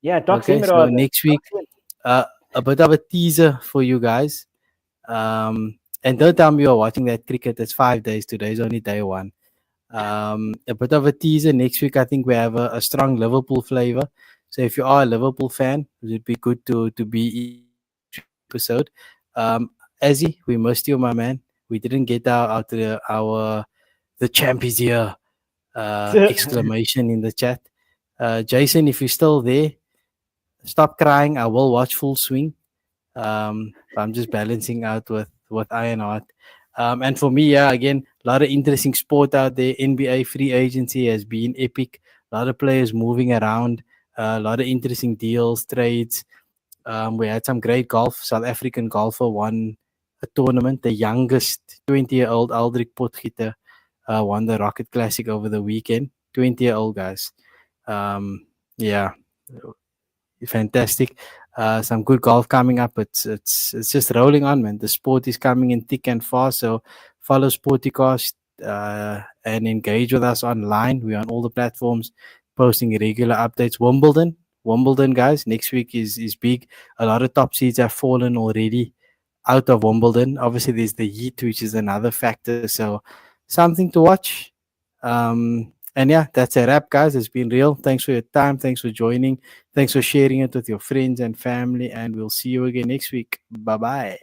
Yeah, dox him Okay, so rather. next week, Dox him. a bit of a teaser for you guys. And don't tell me you're watching that cricket. It's 5 days. Today is only day 1. A bit of a teaser. Next week, I think we have a strong Liverpool flavor. So if you are a Liverpool fan, it would be good to be in episode. Azzy, we missed you, my man. We didn't get our the champ is here exclamation in the chat. Jason, if you're still there, stop crying. I will watch Full Swing. I'm just balancing out with Iron Heart. And for me, yeah, again, a lot of interesting sport out there. NBA free agency has been epic. A lot of players moving around. A lot of interesting deals, trades. We had some great golf. South African golfer won a tournament. The youngest 20-year-old Aldrich Potgieter won the Rocket Classic over the weekend. 20-year-old guys. Yeah, fantastic. Some good golf coming up. It's just rolling on, man. The sport is coming in thick and fast. So follow Sportycast and engage with us online. We're on all the platforms, posting regular updates. Wimbledon, guys. Next week is big. A lot of top seeds have fallen already out of Wimbledon. Obviously, there's the heat, which is another factor. So something to watch. And yeah, that's a wrap, guys. It's been real. Thanks for your time. Thanks for joining. Thanks for sharing it with your friends and family. And we'll see you again next week. Bye bye.